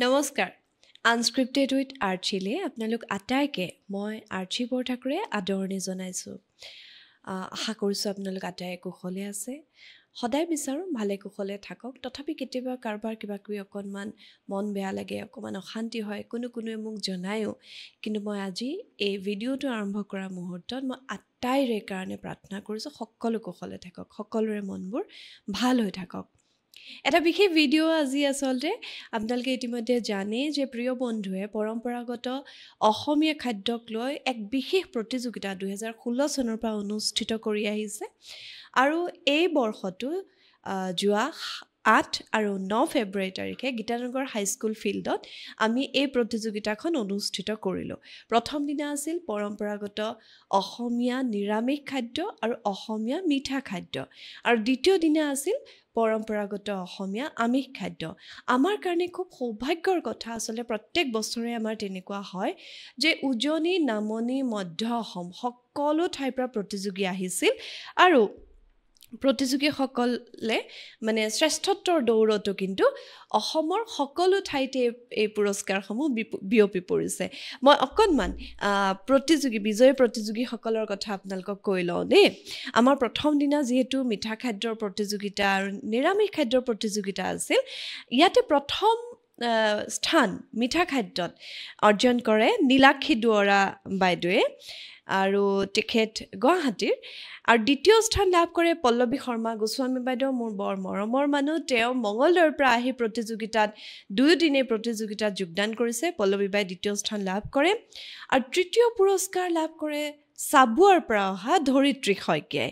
নমস্কাৰ unscripted with আৰ্চিলে আপোনালোক আটাইকে মই আৰ্চি বৰঠাকুৰে আদৰণি জনাইছোঁ। আশা কৰিছোঁ আপোনালোক আটাই কুশলে আছে। সদায় বিচাৰোঁ ভালে কুশলে থাকক, তথাপি কেতিয়াবা কাৰোবাৰ কিবা কিবি অকণমান মন বেয়া লাগে, অকণমান অশান্তি হয়, কোনোৱে মোক জনায়ো। কিন্তু মই আজি এই ভিডিঅ'টো আৰম্ভ কৰা মুহূৰ্তত মই আটাইৰে কাৰণে প্ৰাৰ্থনা কৰিছোঁ সকলো কুশলে থাকক, সকলোৰে মনবোৰ ভাল হৈ থাকক। এটা বিশেষ ভিডিঅ' আজি আচলতে আপোনালোকে ইতিমধ্যে জানেই যে প্ৰিয় বন্ধুৱে পৰম্পৰাগত অসমীয়া খাদ্যক লৈ এক বিশেষ প্ৰতিযোগিতা 2016 চনৰ পৰা অনুষ্ঠিত কৰি আহিছে আৰু এই বৰ্ষটো যোৱা 8 আৰু 9 ফেব্ৰুৱাৰী তাৰিখে গীতানগৰ হাইস্কুল ফিল্ডত আমি এই প্ৰতিযোগিতাখন অনুষ্ঠিত কৰিলোঁ। প্ৰথম দিনা আছিল পৰম্পৰাগত অসমীয়া নিৰামিষ খাদ্য আৰু অসমীয়া মিঠা খাদ্য আৰু দ্বিতীয় দিনা আছিল পৰম্পৰাগত অসমীয়া আমিষ খাদ্য। আমাৰ কাৰণে খুব সৌভাগ্যৰ কথা, আচলতে প্ৰত্যেক বছৰে আমাৰ তেনেকুৱা হয় যে উজনি, নামনি, মধ্য অসম সকলো ঠাইৰ পৰা প্ৰতিযোগী আহিছিল আৰু প্ৰতিযোগীসকলে মানে শ্ৰেষ্ঠত্বৰ দৌৰতো কিন্তু অসমৰ সকলো ঠাইতে এই পুৰস্কাৰসমূহ বিয়পি পৰিছে। মই অকণমান বিজয়ী প্ৰতিযোগীসকলৰ কথা আপোনালোকক কৈ লওঁ দেই। আমাৰ প্ৰথম দিনা যিহেতু মিঠা খাদ্যৰ প্ৰতিযোগিতা আৰু নিৰামিষ খাদ্যৰ প্ৰতিযোগিতা আছিল, ইয়াতে প্ৰথম স্থান মিঠা খাদ্যত অৰ্জন কৰে নীলাক্ষী দুৱৰা বাইদেৱে আৰু তেখেত গুৱাহাটীৰ, আৰু দ্বিতীয় স্থান লাভ কৰে পল্লৱী শৰ্মা গোস্বামী বাইদেউ, মোৰ বৰ মৰমৰ মানুহ। তেওঁ মঙলদৈৰ পৰা আহি প্ৰতিযোগিতাত দুয়োদিনেই প্ৰতিযোগিতাত যোগদান কৰিছে। পল্লৱী বাই দ্বিতীয় স্থান লাভ কৰে আৰু তৃতীয় পুৰস্কাৰ লাভ কৰে চাবুৱাৰ পৰা অহা ধৰিত্ৰী শইকীয়াই।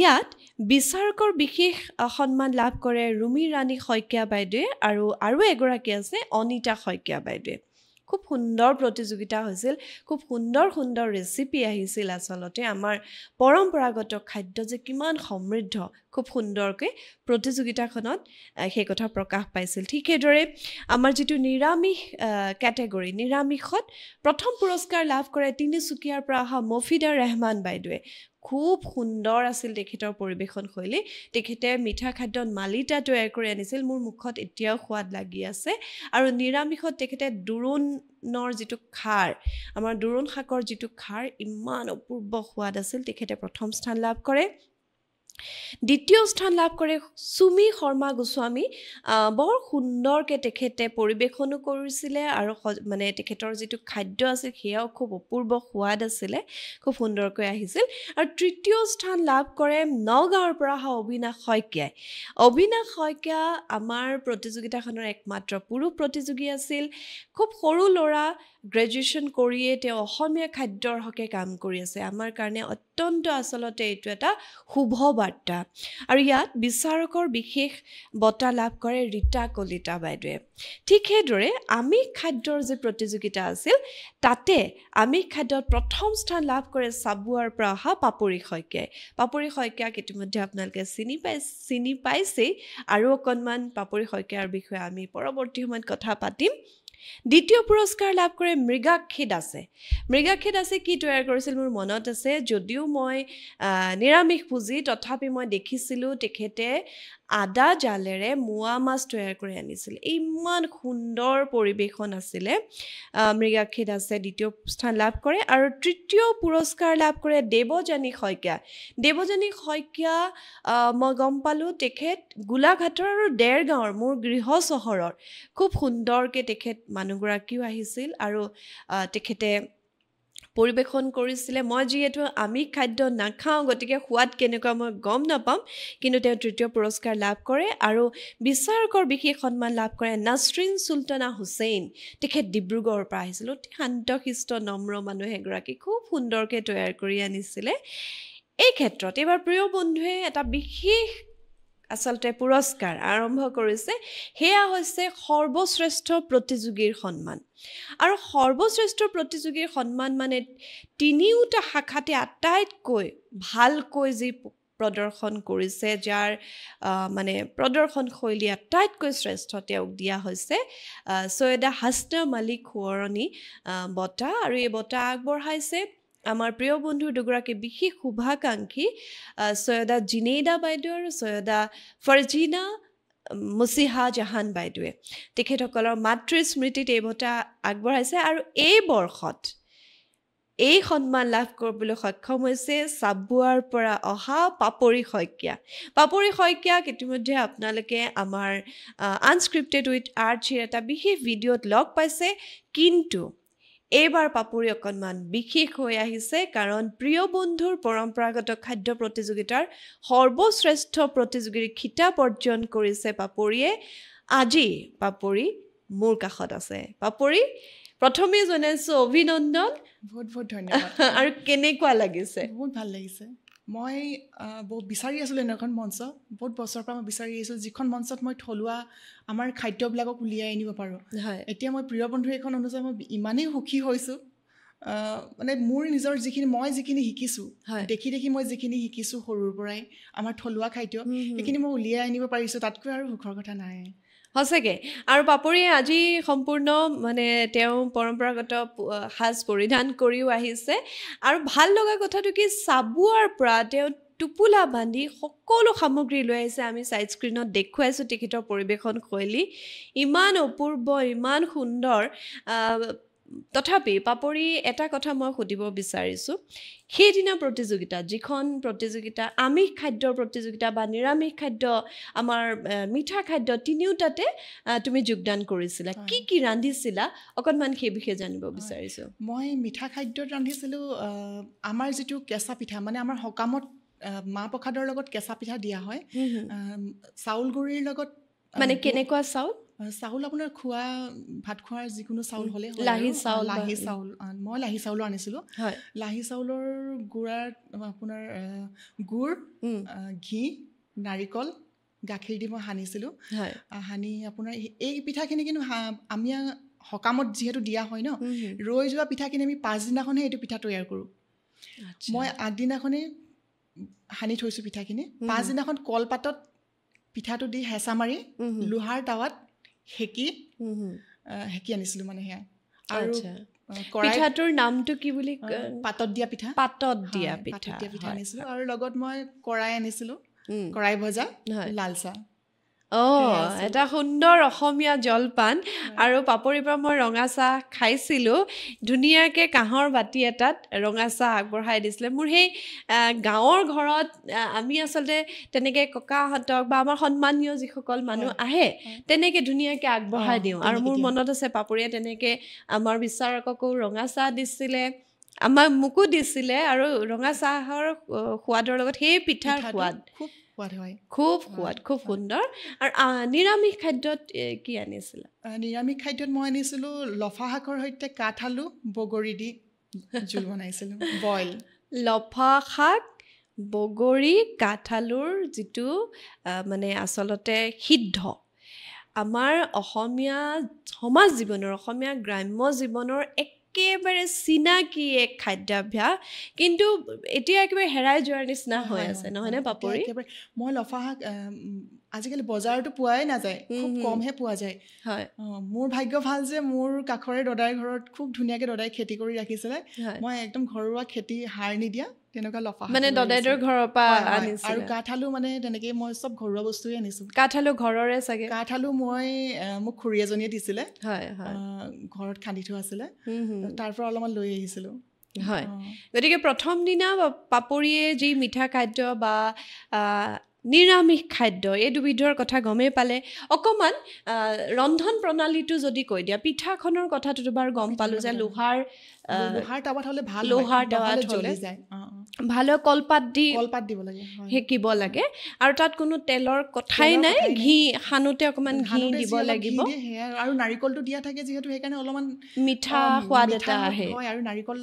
ইয়াত বিচাৰকৰ বিশেষ সন্মান লাভ কৰে ৰুমি ৰাণী শইকীয়া বাইদেৱে আৰু এগৰাকী আছে অনিতা শইকীয়া বাইদেৱে। খুব সুন্দৰ প্ৰতিযোগিতা হৈছিল, খুব সুন্দৰ ৰেচিপি আহিছিল। আচলতে আমাৰ পৰম্পৰাগত খাদ্য যে কিমান সমৃদ্ধ, খুব সুন্দৰকৈ প্ৰতিযোগিতাখনত সেই কথা প্ৰকাশ পাইছিল। ঠিক সেইদৰে আমাৰ যিটো নিৰামিষ কেটেগৰী, নিৰামিষত প্ৰথম পুৰস্কাৰ লাভ কৰে তিনিচুকীয়াৰ পৰা অহা মফিদা ৰেহমান বাইদেৱে। খুব সুন্দৰ আছিল তেখেতৰ পৰিৱেশন শৈলী। তেখেতে মিঠা খাদ্যত মালিতা তৈয়াৰ কৰি আনিছিল, মোৰ মুখত এতিয়াও সোৱাদ লাগি আছে। আৰু নিৰামিষত তেখেতে দোৰোণৰ যিটো খাৰ, আমাৰ দোৰোণ শাকৰ যিটো খাৰ, ইমান অপূৰ্ব সোৱাদ আছিল। তেখেতে প্ৰথম স্থান লাভ কৰে। দ্বিতীয় স্থান লাভ কৰে চুমি শৰ্মা গোস্বামী। বৰ সুন্দৰকৈ তেখেতে পৰিৱেশনো কৰিছিলে আৰু মানে তেখেতৰ যিটো খাদ্য আছিল সেয়াও খুব অপূৰ্ব সোৱাদ আছিলে, খুব সুন্দৰকৈ আহিছিল। আৰু তৃতীয় স্থান লাভ কৰে নগাঁৱৰ পৰা অহা অবিনাশ শইকীয়াই। অবিনাশ শইকীয়া আমাৰ প্ৰতিযোগিতাখনৰ একমাত্ৰ পুৰুষ প্ৰতিযোগী আছিল। খুব সৰু ল'ৰা, গ্ৰেজুৱেশ্যন কৰিয়ে তেওঁ অসমীয়া খাদ্যৰ হকে কাম কৰি আছে। আমাৰ কাৰণে অত্যন্ত আচলতে এইটো এটা শুভ বাৰ্তা। আৰু ইয়াত বিচাৰকৰ বিশেষ বঁটা লাভ কৰে ৰীতা কলিতা বাইদেৱে। ঠিক সেইদৰে আমিষ খাদ্যৰ যি প্ৰতিযোগিতা আছিল, তাতে আমিষ খাদ্যত প্ৰথম স্থান লাভ কৰে চাবুৱাৰ পৰা অহা পাপৰি শইকীয়াই। পাপৰি শইকীয়াক ইতিমধ্যে আপোনালোকে চিনি পাইছেই, আৰু অকণমান পাপৰি শইকীয়াৰ বিষয়ে আমি পৰৱৰ্তী সময়ত কথা পাতিম। দ্বিতীয় পুৰস্কাৰ লাভ কৰে মৃগাক্ষী দাসে। মৃগাক্ষী দাসে কি তৈয়াৰ কৰিছিল মোৰ মনত আছে, যদিও মই নিৰামিষ ভোজী তথাপি মই দেখিছিলোঁ তেখেতে আদা জালেৰে মোৱা মাছ তৈয়াৰ কৰি আনিছিল। ইমান সুন্দৰ পৰিৱেশন আছিলে। মৃগাক্ষী দাসে দ্বিতীয় স্থান লাভ কৰে আৰু তৃতীয় পুৰস্কাৰ লাভ কৰে দেৱযানী শইকীয়া। দেৱযানী শইকীয়া মই গম পালোঁ তেখেত গোলাঘাটৰ আৰু দেৰগাঁৱৰ, মোৰ গৃহ চহৰৰ। খুব সুন্দৰকৈ তেখেত মানুহগৰাকীও আহিছিল আৰু তেখেতে পৰিৱেশন কৰিছিলে। মই যিহেতু আমিষ খাদ্য নাখাওঁ, গতিকে সোৱাদ কেনেকুৱা মই গম নাপাম, কিন্তু তেওঁ তৃতীয় পুৰস্কাৰ লাভ কৰে। আৰু বিচাৰকৰ বিশেষ সন্মান লাভ কৰে নাছৰিন চুলতানা হুছেইন। তেখেত ডিব্ৰুগড়ৰ পৰা আহিছিল, অতি শান্তশিষ্ট নম্ৰ মানুহ এগৰাকী, খুব সুন্দৰকৈ তৈয়াৰ কৰি আনিছিলে। এই ক্ষেত্ৰত এইবাৰ প্ৰিয় বন্ধুৱে এটা বিশেষ আচলতে পুৰস্কাৰ আৰম্ভ কৰিছে, সেয়া হৈছে সৰ্বশ্ৰেষ্ঠ প্ৰতিযোগীৰ সন্মান। আৰু সৰ্বশ্ৰেষ্ঠ প্ৰতিযোগীৰ সন্মান মানে তিনিওটা শাখাতে আটাইতকৈ ভালকৈ যি প্ৰদৰ্শন কৰিছে, যাৰ মানে প্ৰদৰ্শন শৈলী আটাইতকৈ শ্ৰেষ্ঠ, তেওঁক দিয়া হৈছে সৈয়দা হাছনা মালিক সোঁৱৰণী বঁটা। আৰু এই বঁটা আগবঢ়াইছে আমাৰ প্ৰিয় বন্ধুৰ দুগৰাকী বিশেষ শুভাকাংক্ষী সৈয়দা জিনেইদা বাইদেউ আৰু সৈয়দা ফাৰজিনা মুছিহা জাহান বাইদেৱে তেখেতসকলৰ মাতৃ স্মৃতিত এই বঁটা আগবঢ়াইছে আৰু এই বৰ্ষত এই সন্মান লাভ কৰিবলৈ সক্ষম হৈছে চাবুৱাৰ পৰা অহা পাপৰি শইকীয়া। পাপৰি শইকীয়াক ইতিমধ্যে আপোনালোকে আমাৰ আনস্ক্ৰিপ্টেড উইথ আৰ্চিৰ এটা বিশেষ ভিডিঅ'ত লগ পাইছে, কিন্তু এইবাৰ পাপৰি অকণমান বিশেষ হৈ আহিছে কাৰণ প্ৰিয় বন্ধুৰ পৰম্পৰাগত খাদ্য প্ৰতিযোগিতাৰ সৰ্বশ্ৰেষ্ঠ প্ৰতিযোগীৰ খিতাপ অৰ্জন কৰিছে পাপৰিয়ে। আজি পাপৰি মোৰ কাষত আছে। পাপৰি, প্ৰথমে জনাইছোঁ অভিনন্দন। বহুত বহুত ধন্যবাদ। আৰু কেনেকুৱা লাগিছে? বহুত ভাল লাগিছে। মই বহুত বিচাৰি আছিলোঁ এনেখন মঞ্চ, বহুত বছৰৰ পৰা মই বিচাৰি আহিছোঁ যিখন মঞ্চত মই থলুৱা আমাৰ খাদ্যবিলাকক উলিয়াই আনিব পাৰোঁ। এতিয়া মই প্ৰিয় বন্ধুৰ এইখন অনুযায়ী মই ইমানেই সুখী হৈছোঁ, মানে মোৰ নিজৰ মই যিখিনি শিকিছোঁ, দেখি মই যিখিনি শিকিছোঁ সৰুৰ পৰাই আমাৰ থলুৱা খাদ্য, সেইখিনি মই উলিয়াই আনিব পাৰিছোঁ, তাতকৈ আৰু সুখৰ কথা নাই। সঁচাকৈ। আৰু পাপৰিয়ে আজি সম্পূৰ্ণ মানে তেওঁ পৰম্পৰাগত সাজ পৰিধান কৰিও আহিছে। আৰু ভাল লগা কথাটো কি, চাবুৱাৰ পৰা তেওঁ টোপোলা বান্ধি সকলো সামগ্ৰী লৈ আহিছে। আমি ছাইড স্ক্ৰীণত দেখুৱাইছোঁ তেখেতৰ পৰিৱেশন শৈলী, ইমান অপূৰ্ব, ইমান সুন্দৰ। তথাপি পাপৰি, এটা কথা মই সুধিব বিচাৰিছোঁ, সেইদিনা প্ৰতিযোগিতা, যিখন প্ৰতিযোগিতা আমিষ খাদ্যৰ প্ৰতিযোগিতা বা নিৰামিষ খাদ্য, আমাৰ মিঠা খাদ্য, তিনিওটাতে তুমি যোগদান কৰিছিলা। কি কি ৰান্ধিছিলা অকণমান সেই বিষয়ে জানিব বিচাৰিছোঁ। মই মিঠা খাদ্যত ৰান্ধিছিলোঁ আমাৰ যিটো কেঁচা পিঠা, মানে আমাৰ সকামত মাহ প্ৰসাদৰ লগত কেঁচা পিঠা দিয়া হয়, চাউল গুড়িৰ লগত। মানে কেনেকুৱা চাউল? চাউল আপোনাৰ খোৱা ভাত খোৱাৰ যিকোনো চাউল হ'লে, লাহি চাউল। মই লাহি চাউলো আনিছিলোঁ। লাহি চাউলৰ গুড়াত আপোনাৰ গুড়, ঘি, নাৰিকল, গাখীৰ দি মই সানিছিলোঁ। সানি আপোনাৰ এই পিঠাখিনি কিন্তু আমি সকামত যিহেতু দিয়া হয় ন, ৰৈ যোৱা পিঠাখিনি আমি পাছদিনাখনহে এইটো পিঠা তৈয়াৰ কৰোঁ। মই আগদিনাখনেই সানি থৈছোঁ পিঠাখিনি, পাছদিনাখন কলপাতত পিঠাটো দি হেঁচা মাৰি লোহাৰ টাৱাত সেকি আনিছিলোঁ মানে সেয়া। আৰু পিঠাটোৰ নামটো কি বুলি? পাতত দিয়া পিঠা। পাতত দিয়া পিঠা আনিছিলোঁ। আৰু লগত মই কৰাই আনিছিলোঁ, কৰাই ভজা, লাল চাহ। এটা সুন্দৰ অসমীয়া জলপান। আৰু পাপৰিৰ পৰা মই ৰঙা চাহ খাইছিলোঁ। ধুনীয়াকৈ কাঁহৰ বাতি এটাত ৰঙা চাহ আগবঢ়াই দিছিলে। মোৰ সেই গাঁৱৰ ঘৰত আমি আচলতে তেনেকৈ ককাহঁতক বা আমাৰ সন্মানীয় যিসকল মানুহ আহে, তেনেকৈ ধুনীয়াকৈ আগবঢ়াই দিওঁ। আৰু মোৰ মনত আছে পাপৰিয়ে তেনেকৈ আমাৰ বিচাৰককো ৰঙা চাহ দিছিলে, মোকো দিছিলে। আৰু ৰঙা চাহৰ সোৱাদৰ লগত সেই পিঠাৰ সোৱাদ খুব সোৱাদ, খুব সুন্দৰ। আৰু নিৰামিষ খাদ্যত কি আনিছিলা? নিৰামিষ খাদ্যত মই আনিছিলোঁ লফা শাকৰ সৈতে কাঠআলু বগৰী দি জোল বনাইছিলোঁ, বইল। লফা শাক, বগৰী, কাঠআলুৰ যিটো মানে আচলতে সিদ্ধ, আমাৰ অসমীয়া সমাজ জীৱনৰ, অসমীয়া গ্ৰাম্য জীৱনৰ একেবাৰে চিনাকি এক খাদ্যাভ্যাস, কিন্তু এতিয়া একেবাৰে হেৰাই যোৱাৰ নিচিনা হৈ আছে, নহয়নে পাপৰি? মই লফা শাক আজিকালি বজাৰতো পোৱাই নাযায়, খুব কমহে পোৱা যায়। মোৰ ভাগ্য ভাল যে মোৰ কাষৰে দদাই ঘৰত খুব ধুনীয়াকৈ দদাই খেতি কৰি ৰাখিছিলে। মই একদম ঘৰুৱা খেতি, সাৰ নিদিয়া তেনেকুৱা লফা শাক, মানে দদাইদেউৰ ঘৰৰ পৰা আনিছিল। আৰু কাঠআলু মানে তেনেকৈ মই চব ঘৰুৱা বস্তুৱে আনিছোঁ। কাঠআলু ঘৰৰে চাগে? কাঠআলু মোক খুৰী এজনীয়ে দিছিলে, ঘৰত খান্দি থোৱা আছিলে, তাৰ পৰা অলপমান লৈ আহিছিলোঁ। হয়, গতিকে প্ৰথম দিনা পাপৰিয়ে যি মিঠা খাদ্য বা নিৰামিষ খাদ্য, এই দুবিধৰ কথা গমেই পালে। অকণমান ৰন্ধন প্ৰণালীটো যদি কৈ দিয়া, পিঠাখনৰ কথাটোতো বাৰু গম পালোঁ যে লোহাৰ টাৱাত হ'লে ভাল, লোহাৰ টাৱাত হ'লে ভাল, কলপাত দিব লাগে, সেকিব লাগে। আৰু তাত কোনো তেলৰ কথাই নাই, ঘি সানোতে অকণমান ঘি দিব লাগিব। আৰু নাৰিকলটো দিয়া থাকে যিহেতু, সেইকাৰণে অলপমান মিঠা সোৱাদ এটা আহে। আৰু নাৰিকল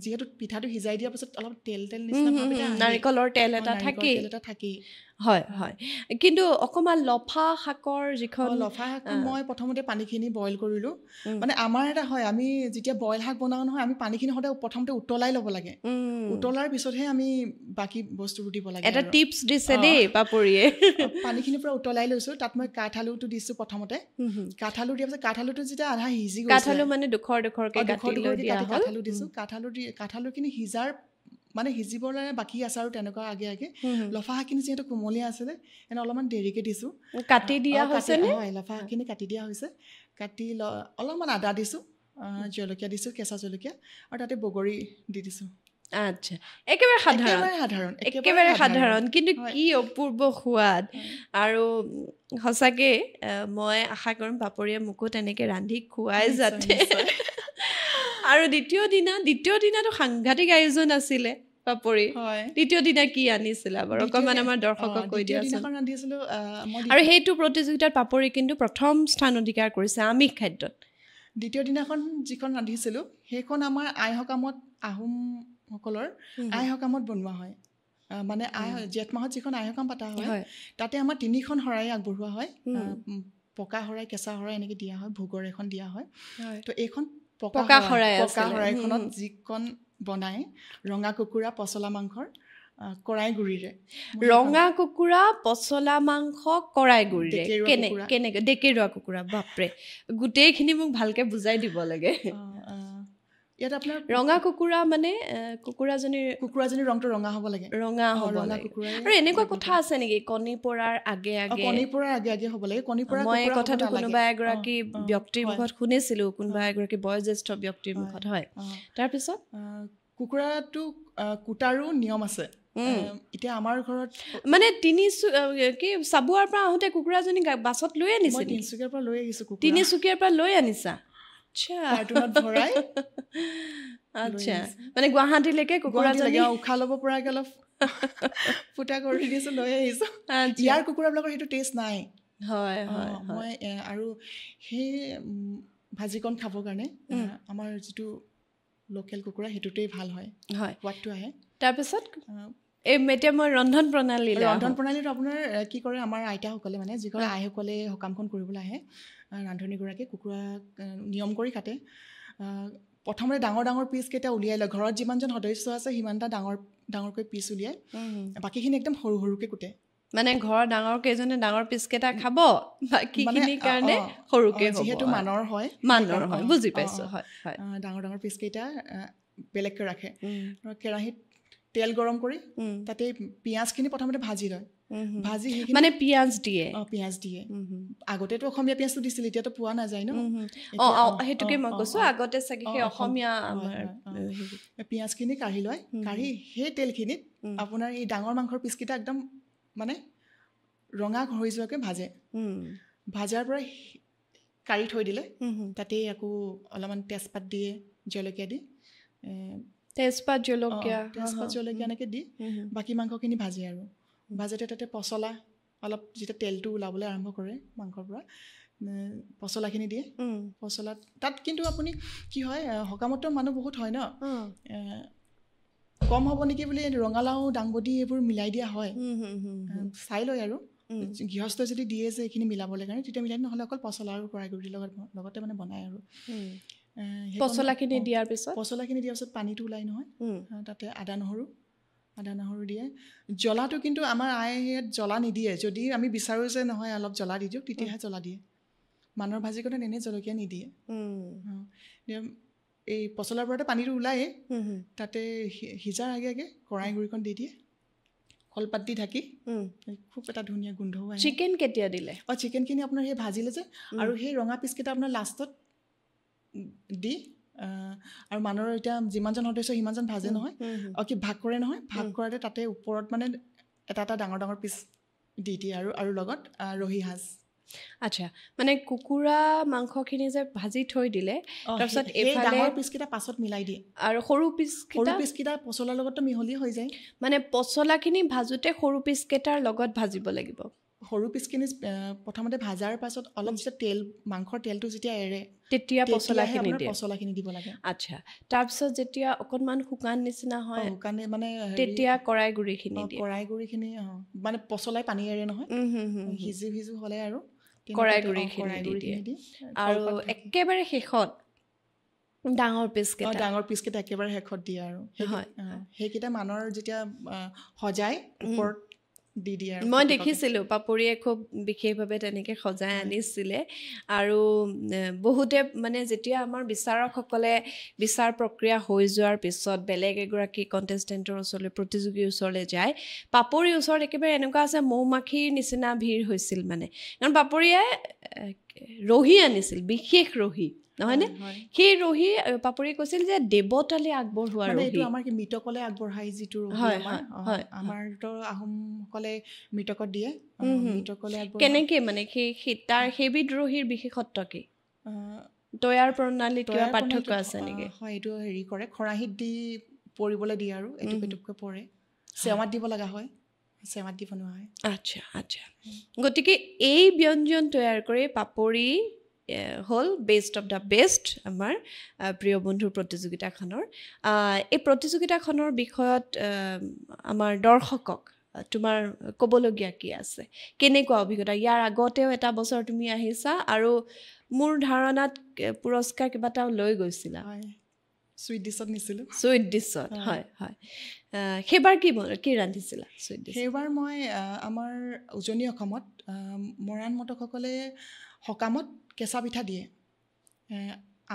যিহেতু পিঠাটো সিজাই দিয়াৰ পাছত অলপ তেল নিচিনা ভাৱ এটা আহে, নাৰিকলৰ তেল এটা থাকেই। হয় হয়, কিন্তু অকণমান লফা শাকৰ যিখন, লফা শাক মই প্ৰথমতে পানীখিনি বইল কৰিলোঁ। মানে আমাৰ এটা হয়, আমি যেতিয়া বইল শাক বনাওঁ নহয়, আমি পানীখিনি সদায় প্ৰথমতে উতলাই ল'ব লাগে, উতলাৰ পিছতহে আমি বাকী বস্তুবোৰ দিব লাগে। এটা টিপছ দিছে দেই পাপৰিয়ে। পানীখিনি পৰা উতলাই লৈছোঁ, তাত মই কাঠআলুটো দিছোঁ প্ৰথমতে। কাঠআলু দিয়াৰ পিছত কাঠআলুটো যেতিয়া আধা সিজি গৈছে, কাঠআলু মানে দুখৰকৈ কাটি কাঠআলু দিছোঁ। কাঠআলুখিনি সিজাৰ মানে সিজিবলৈ বাকী আছে আৰু তেনেকুৱা আগে আগে লফা শাকখিনি যিহেতু কোমলীয়া আছিলে এনে অলপমান দেৰিকৈ দিছোঁ কাটি দিয়া হৈছে হয় লফা শাকখিনি কাটি দিয়া হৈছে কাটি অলপমান আদা দিছোঁ জলকীয়া দিছোঁ কেঁচা জলকীয়া আৰু তাতে বগৰী দি দিছোঁ আচ্ছা একেবাৰে সাধাৰণ কিন্তু কি অপূৰ্ব সোৱাদ আৰু সঁচাকৈ মই আশা কৰিম পাপৰিয়ে মোকো তেনেকৈ ৰান্ধি খুৱাই যাতে আৰু দ্বিতীয় দিনাটো সাংঘাতিক আয়োজন আছিলে পাপৰি দ্বিতীয় দিনা কি আনিছিলা বাৰু অকণমান আমাৰ দৰ্শকক কৈ দিয়াচোন আৰু সেইটো প্ৰতিযোগিতাত পাপৰি কিন্তু প্ৰথম স্থান অধিকাৰ কৰিছে আমিষ খাদ্যত দ্বিতীয় দিনাখন যিখন ৰান্ধিছিলোঁ সেইখন আমাৰ আই সকামত আহোমসকলৰ আই সকামত বনোৱা হয় মানে জেঠ মাহত যিখন আই সকাম পতা হয় তাতে আমাৰ 3খন শৰাই আগবঢ়োৱা হয় পকা শৰাই কেঁচা শৰাই এনেকৈ দিয়া হয় ভোগৰ এখন দিয়া হয় তো এইখন পকা শৰাইখনত যিখন বনাই ৰঙা কুকুৰা পচলা মাংসৰ কৰাই গুৰিৰে ৰঙা কুকুৰা পচলা মাংস কৰাই গুৰিৰে কেনেকৈ ডেকেৰুৱা কুকুৰা বাপৰে গোটেইখিনি মোক ভালকৈ বুজাই দিব লাগে ইয়াত আপোনাৰ ৰঙা কুকুৰা মানে কুকুৰাজনীৰ ৰংটো ৰঙা হ'ব লাগে আৰু এনেকুৱা কথা আছে নেকি কণী পৰাৰ আগে আগে হ'ব লাগে কণী পৰা মই কথাটো কোনোবা এগৰাকী ব্যক্তিৰ মুখত শুনিছিলোঁ কোনোবা এগৰাকী বয়োজ্যেষ্ঠ ব্যক্তিৰ মুখত হয় তাৰপিছত কুকুৰাটো কুটাৰো নিয়ম আছে এতিয়া আমাৰ ঘৰত মানে চাবুৱাৰ পৰা আহোঁতে কুকুৰাজনী বাছত লৈ আনিছে তিনিচুকীয়াৰ পৰা লৈ আহিছোঁ তিনিচুকীয়াৰ পৰা লৈ আনিছা আচ্ছা মানে গুৱাহাটীলৈকে কুকুৰাজনী উশাহ ল'ব পৰাকৈ অলপ ফুটা কৰি দিছোঁ লৈ আহিছোঁ ইয়াৰ কুকুৰাবিলাকৰ সেইটো টেষ্ট নাই হয় মই আৰু সেই ভাজিকণ খাবৰ কাৰণে আমাৰ যিটো লোকেল কুকুৰা সেইটোতেই ভাল হয় সোৱাদটো আহে তাৰপিছত এতিয়া মই ৰন্ধন প্ৰণালীটো আপোনাৰ কি কৰে আমাৰ আইতাসকলে মানে যিসকলে আইসকলে সকামখন কৰিবলৈ আহে ৰান্ধনীগৰাকীয়ে কুকুৰা নিয়ম কৰি কাটে প্ৰথমতে ডাঙৰ পিচকেইটা উলিয়াই লয় ঘৰত যিমানজন সদস্য আছে সিমানটা ডাঙৰকৈ পিচ উলিয়াই বাকীখিনি একদম সৰু সৰুকৈ কুটে মানে ঘৰৰ ডাঙৰ কেইজনে ডাঙৰ পিচকেইটা খাব বাকীখিনিৰ কাৰণে সৰুকৈ যিহেতু মানৰ হয় বুজি পাইছোঁ হয় ডাঙৰ পিচকেইটা বেলেগকৈ ৰাখে কেৰাহীত তেল গৰম কৰি তাতে পিঁয়াজখিনি প্ৰথমতে ভাজি লয় ভাজি মানে পিঁয়াজ দিয়ে আগতেতো অসমীয়া পিঁয়াজটো দিছিল এতিয়াতো পোৱা নাযায় ন সেইটোকে মই কৈছোঁ আগতে চাগে সেই অসমীয়া পিঁয়াজখিনি কাঢ়ি লয় কাঢ়ি সেই তেলখিনিত আপোনাৰ এই ডাঙৰ মাংসৰ পিচকেইটা একদম মানে ৰঙা হৈ যোৱাকৈ ভাজাৰ পৰা কাঢ়ি থৈ দিলে তাতে আকৌ অলপমান তেজপাত দিয়ে জলকীয়া দি তেজপাত জলকীয়া এনেকৈ দি বাকী মাংসখিনি ভাজে আৰু ভাজোতে তাতে পচলা অলপ যেতিয়া তেলটো ওলাবলৈ আৰম্ভ কৰে মাংসৰ পৰা পচলাখিনি দিয়ে পচলাত তাত কিন্তু আপুনি কি হয় সকামতো মানুহ বহুত হয় ন কম হ'ব নেকি বুলি ৰঙালাও দাংবডি এইবোৰ মিলাই দিয়া হয় চাই লয় আৰু গৃহস্থই যদি দিয়ে যে এইখিনি মিলাবলৈ কাৰণে তেতিয়া মিলাই নহ'লে অকল পচলা আৰু কৰাই গুৰিৰ লগতে মানে বনায় আৰু পচলাখিনি দিয়াৰ পিছত পানীটো ওলাই নহয় তাতে আদা নহৰু দিয়ে জ্বলাটো কিন্তু আমাৰ ইয়াত জ্বলা নিদিয়ে যদি আমি বিচাৰোঁ যে নহয় অলপ জ্বলা দি দিওঁ তেতিয়াহে জ্বলা দিয়ে মানৰ ভাজিকণত এনেই জলকীয়া নিদিয়ে এই পচলাৰ পৰাতে পানীটো ওলায়ে তাতে সিজাৰ আগে আগে কৰাই গুৰিকণ দি দিয়ে কলপাত দি ঢাকি খুব এটা ধুনীয়া গোন্ধও আহে চিকেন কেতিয়া দিলে চিকেনখিনি আপোনাৰ সেই ভাজিলে যে আৰু সেই ৰঙা পিচকেইটা আপোনাৰ লাষ্টত দি আৰু মানুহৰ এতিয়া যিমানজন সদস্য সিমানজন ভাজে নহয় কি ভাগ কৰে নহয় ভাগ কৰাতে তাতে ওপৰত মানে এটা ডাঙৰ পিচ দি দিয়ে আৰু লগত ৰহি সাজ আচ্ছা মানে কুকুৰা মাংসখিনি যে ভাজি থৈ দিলে তাৰপিছত এইফালে ডাঙৰ পিচকেইটা পাছত মিলাই দিয়ে আৰু সৰু পিচকেইটা পচলাৰ লগতো মিহলি হৈ যায় মানে পচলাখিনি ভাজোতে সৰু পিচকেইটাৰ লগত ভাজিব লাগিব সৰু পিচখিনি প্ৰথমতে ভাজাৰ পাছত অলপ যেতিয়া মাংসৰ তেলটো যেতিয়া এৰে তেতিয়া পচলাখিনি দিব লাগে আচ্ছা তাৰপিছত যেতিয়া অকণমান শুকান নিচিনা হয় শুকানে মানে তেতিয়া কৰাই গুৰিখিনি মানে পচলাই পানী এৰে নহয় সিজু হ'লে আৰু কৰাই গুৰিখিনি দিয়ে আৰু একেবাৰে শেষত ডাঙৰ পিচকেইটা একেবাৰে শেষত দিয়ে আৰু সেইকেইটা মানৰ যেতিয়া সজাই ওপৰত দি দিয়ে মই দেখিছিলোঁ পাপৰিয়ে খুব বিশেষভাৱে তেনেকৈ সজাই আনিছিলে আৰু বহুতে মানে যেতিয়া আমাৰ বিচাৰকসকলে বিচাৰ প্ৰক্ৰিয়া হৈ যোৱাৰ পিছত বেলেগ এগৰাকী কণ্টেষ্টেণ্টৰ ওচৰলৈ প্ৰতিযোগীৰ ওচৰলৈ যায় পাপৰিৰ ওচৰত একেবাৰে এনেকুৱা আছে মৌ মাখিৰ নিচিনা ভিৰ হৈছিল মানে কাৰণ পাপৰিয়ে ৰহি আনিছিল বিশেষ ৰহি নহয়নে সেই ৰহি পাপৰিয়ে কৈছিল যে দেৱতালে আগবঢ়োৱা ৰহি এইটো আমাৰ কি মৃতকলে আগবঢ়াই যিটো ৰহি আমাৰতো আহোমসকলে মৃতকত দিয়ে মৃতকলে কেনেকে মানে সেই তাৰ সেইবিধ ৰহিৰ বিশেষত্ব কি তৈয়াৰ প্ৰণালীত কিবা পাৰ্থক্য আছে নেকি হয় এইটো হেৰি কৰে খৰাহিত দি পৰিবলৈ দিয়ে আৰু এটুপ এটুপকৈ পৰে চেৱাত দিব লগা হয় চেৱাত দি বনোৱা হয় আচ্ছা আচ্ছা গতিকে এই ব্যঞ্জন তৈয়াৰ কৰি পাপৰি হ'ল বেষ্ট অফ দ্য বেষ্ট আমাৰ প্ৰিয় বন্ধুৰ প্ৰতিযোগিতাখনৰ এই প্ৰতিযোগিতাখনৰ বিষয়ত আমাৰ দৰ্শকক তোমাৰ ক'বলগীয়া কি আছে কেনেকুৱা অভিজ্ঞতা ইয়াৰ আগতেও এটা বছৰ তুমি আহিছা আৰু মোৰ ধাৰণাত পুৰস্কাৰ কিবা এটা লৈ গৈছিলা সুইট ডিছত নিছিলোঁ সুইট ডিছত হয় হয় সেইবাৰ কি ৰান্ধিছিলা সুইট ডিছ সেইবাৰ মই আমাৰ উজনি অসমত মৰাণ মটকসকলে সকামত কেঁচা পিঠা দিয়ে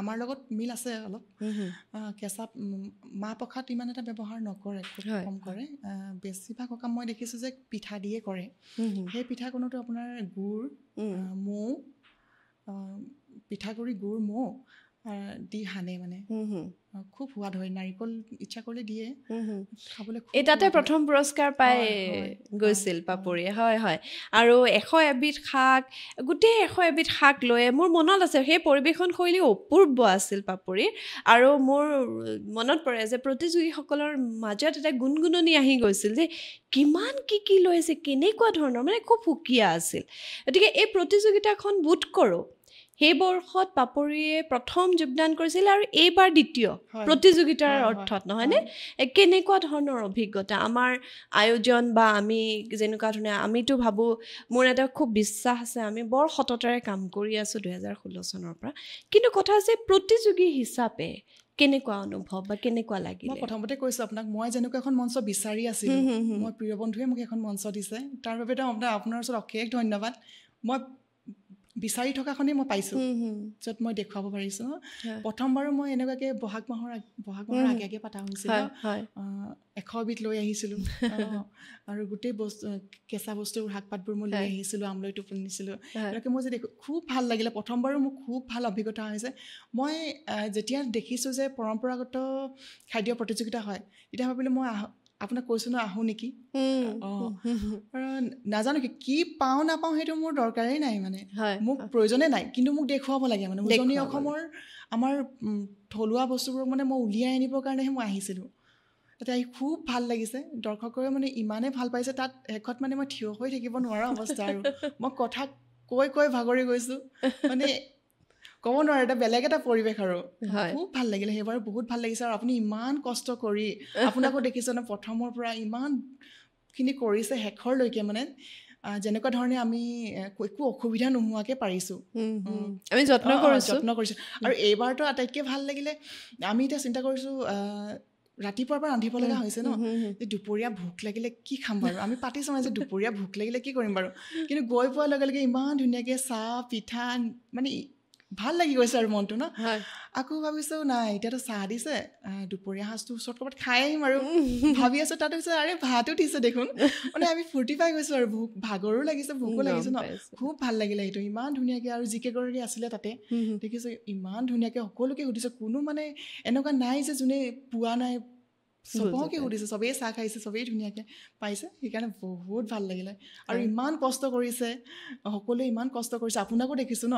আমাৰ লগত মিল আছে অলপ কেঁচা মাহ প্ৰসাদ ইমান এটা ব্যৱহাৰ নকৰে খুব কম কৰে বেছিভাগ সকাম মই দেখিছোঁ যে পিঠা দিয়ে কৰে সেই পিঠাখনতো আপোনাৰ গুড় মৌ পিঠাগুড়ি গুড় মৌ দি সানে মানে খুব সোৱাদ হয় নাৰিকল ইচ্ছা কৰিলে দিয়ে খাবলৈ এটাতে প্ৰথম পুৰস্কাৰ পাই গৈছিল পাপৰিয়ে হয় হয় আৰু 100 এবিধ শাক গোটেই 100 এবিধ শাক লৈ মোৰ মনত আছে সেই পৰিৱেশন শৈলী অপূৰ্ব আছিল পাপৰিৰ আৰু মোৰ মনত পৰে যে প্ৰতিযোগীসকলৰ মাজত এটা গুণগুণনি আহি গৈছিল যে কিমান কি লৈ আছে কেনেকুৱা ধৰণৰ মানে খুব সুকীয়া আছিল গতিকে এই প্ৰতিযোগিতাখন বোধ কৰোঁ সেই বৰ্ষত পাপৰিয়ে প্ৰথম যোগদান কৰিছিল আৰু এইবাৰ দ্বিতীয় প্ৰতিযোগিতাৰ অৰ্থত নহয়নে কেনেকুৱা ধৰণৰ অভিজ্ঞতা আমাৰ আয়োজন বা আমি যেনেকুৱা ধৰণে আমিতো ভাবোঁ মোৰ এটা খুব বিশ্বাস আছে আমি বৰ সততাৰে কাম কৰি আছোঁ 2016 চনৰ পৰা কিন্তু কথা হৈছে প্ৰতিযোগী হিচাপে কেনেকুৱা অনুভৱ বা কেনেকুৱা লাগিল মই প্ৰথমতে কৈছোঁ আপোনাক মই যেনেকুৱা এখন মঞ্চ বিচাৰি আছিলোঁ মই প্ৰিয় বন্ধুৱে মোক এখন মঞ্চ দিছে তাৰ বাবে আপোনাৰ ওচৰত অশেষ ধন্যবাদ মই বিচাৰি থকাখনেই মই পাইছোঁ য'ত মই দেখুৱাব পাৰিছোঁ প্ৰথমবাৰো মই এনেকুৱাকৈ বহাগ মাহৰ আগে আগে পতা হৈছিল 100 বিধ লৈ আহিছিলোঁ আৰু গোটেই বস্তু কেঁচা বস্তুৰ শাক পাতবোৰ মই লৈ আহিছিলোঁ আমলৈ টোপনি নিছিলোঁ এনেকৈ মই যে খুব ভাল লাগিলে প্ৰথমবাৰো মোৰ খুব ভাল অভিজ্ঞতা হৈছে মই যেতিয়া দেখিছোঁ যে পৰম্পৰাগত খাদ্য প্ৰতিযোগিতা হয় তেতিয়া ভাবিলোঁ মই আপোনাক কৈছোঁ ন আহোঁ নেকি নাজানো কি পাওঁ নাপাওঁ সেইটো মোৰ দৰকাৰেই নাই মানে মোক প্ৰয়োজনে নাই কিন্তু মোক দেখুৱাব লাগে মানে উজনি অসমৰ আমাৰ থলুৱা বস্তুবোৰক মানে মই উলিয়াই আনিবৰ কাৰণেহে মই আহিছিলোঁ তাতে আহি খুব ভাল লাগিছে দৰ্শকে মানে ইমানেই ভাল পাইছে তাত শেষত মানে মই থিয় হৈ থাকিব নোৱাৰা অৱস্থা আৰু মই কথা কৈ ভাগৰি গৈছোঁ মানে ক'ব নোৱাৰে এটা বেলেগ এটা পৰিৱেশ আৰু খুব ভাল লাগিলে সেইবাৰ বহুত ভাল লাগিছে আৰু আপুনি ইমান কষ্ট কৰি আপোনাকো দেখিছোঁ ন প্ৰথমৰ পৰা ইমানখিনি কৰিছে শেষৰলৈকে মানে যেনেকুৱা ধৰণে আমি একো অসুবিধা নোহোৱাকৈ পাৰিছোঁ আমি যত্ন কৰিছোঁ আৰু এইবাৰতো আটাইতকৈ ভাল লাগিলে আমি এতিয়া চিন্তা কৰিছোঁ ৰাতিপুৱাৰ পৰা ৰান্ধিব লগা হৈছে ন যে দুপৰীয়া ভোক লাগিলে কি খাম বাৰু আমি পাতিছোঁ যে দুপৰীয়া ভোক লাগিলে কি কৰিম বাৰু কিন্তু গৈ পোৱাৰ লগে লগে ইমান ধুনীয়াকৈ চাহ পিঠা মানে ভাল লাগি গৈছে আৰু মনটো ন আকৌ ভাবিছোঁ নাই এতিয়াতো চাহ দিছে দুপৰীয়া সাঁজটো ওচৰত ক'ৰবাত খাই আহিম আৰু ভাবি আছোঁ তাত হৈছে আৰে ভাতো দিছে দেখোন মানে আমি ফূৰ্তি পাই গৈছোঁ আৰু ভাগৰো লাগিছে ভোকো লাগিছে ন খুব ভাল লাগিলে এইটো ইমান ধুনীয়াকৈ আৰু যিকেইগৰাকী আছিলে তাতে দেখিছোঁ ইমান ধুনীয়াকৈ সকলোকে সুধিছে কোনো মানে এনেকুৱা নাই যে যোনে পোৱা নাই চবকে সুধিছে চবেই চাহ খাইছে চবেই ধুনীয়াকৈ পাইছে সেইকাৰণে বহুত ভাল লাগিলে আৰু ইমান কষ্ট কৰিছে সকলোৱে ইমান কষ্ট কৰিছে আপোনাকো দেখিছোঁ ন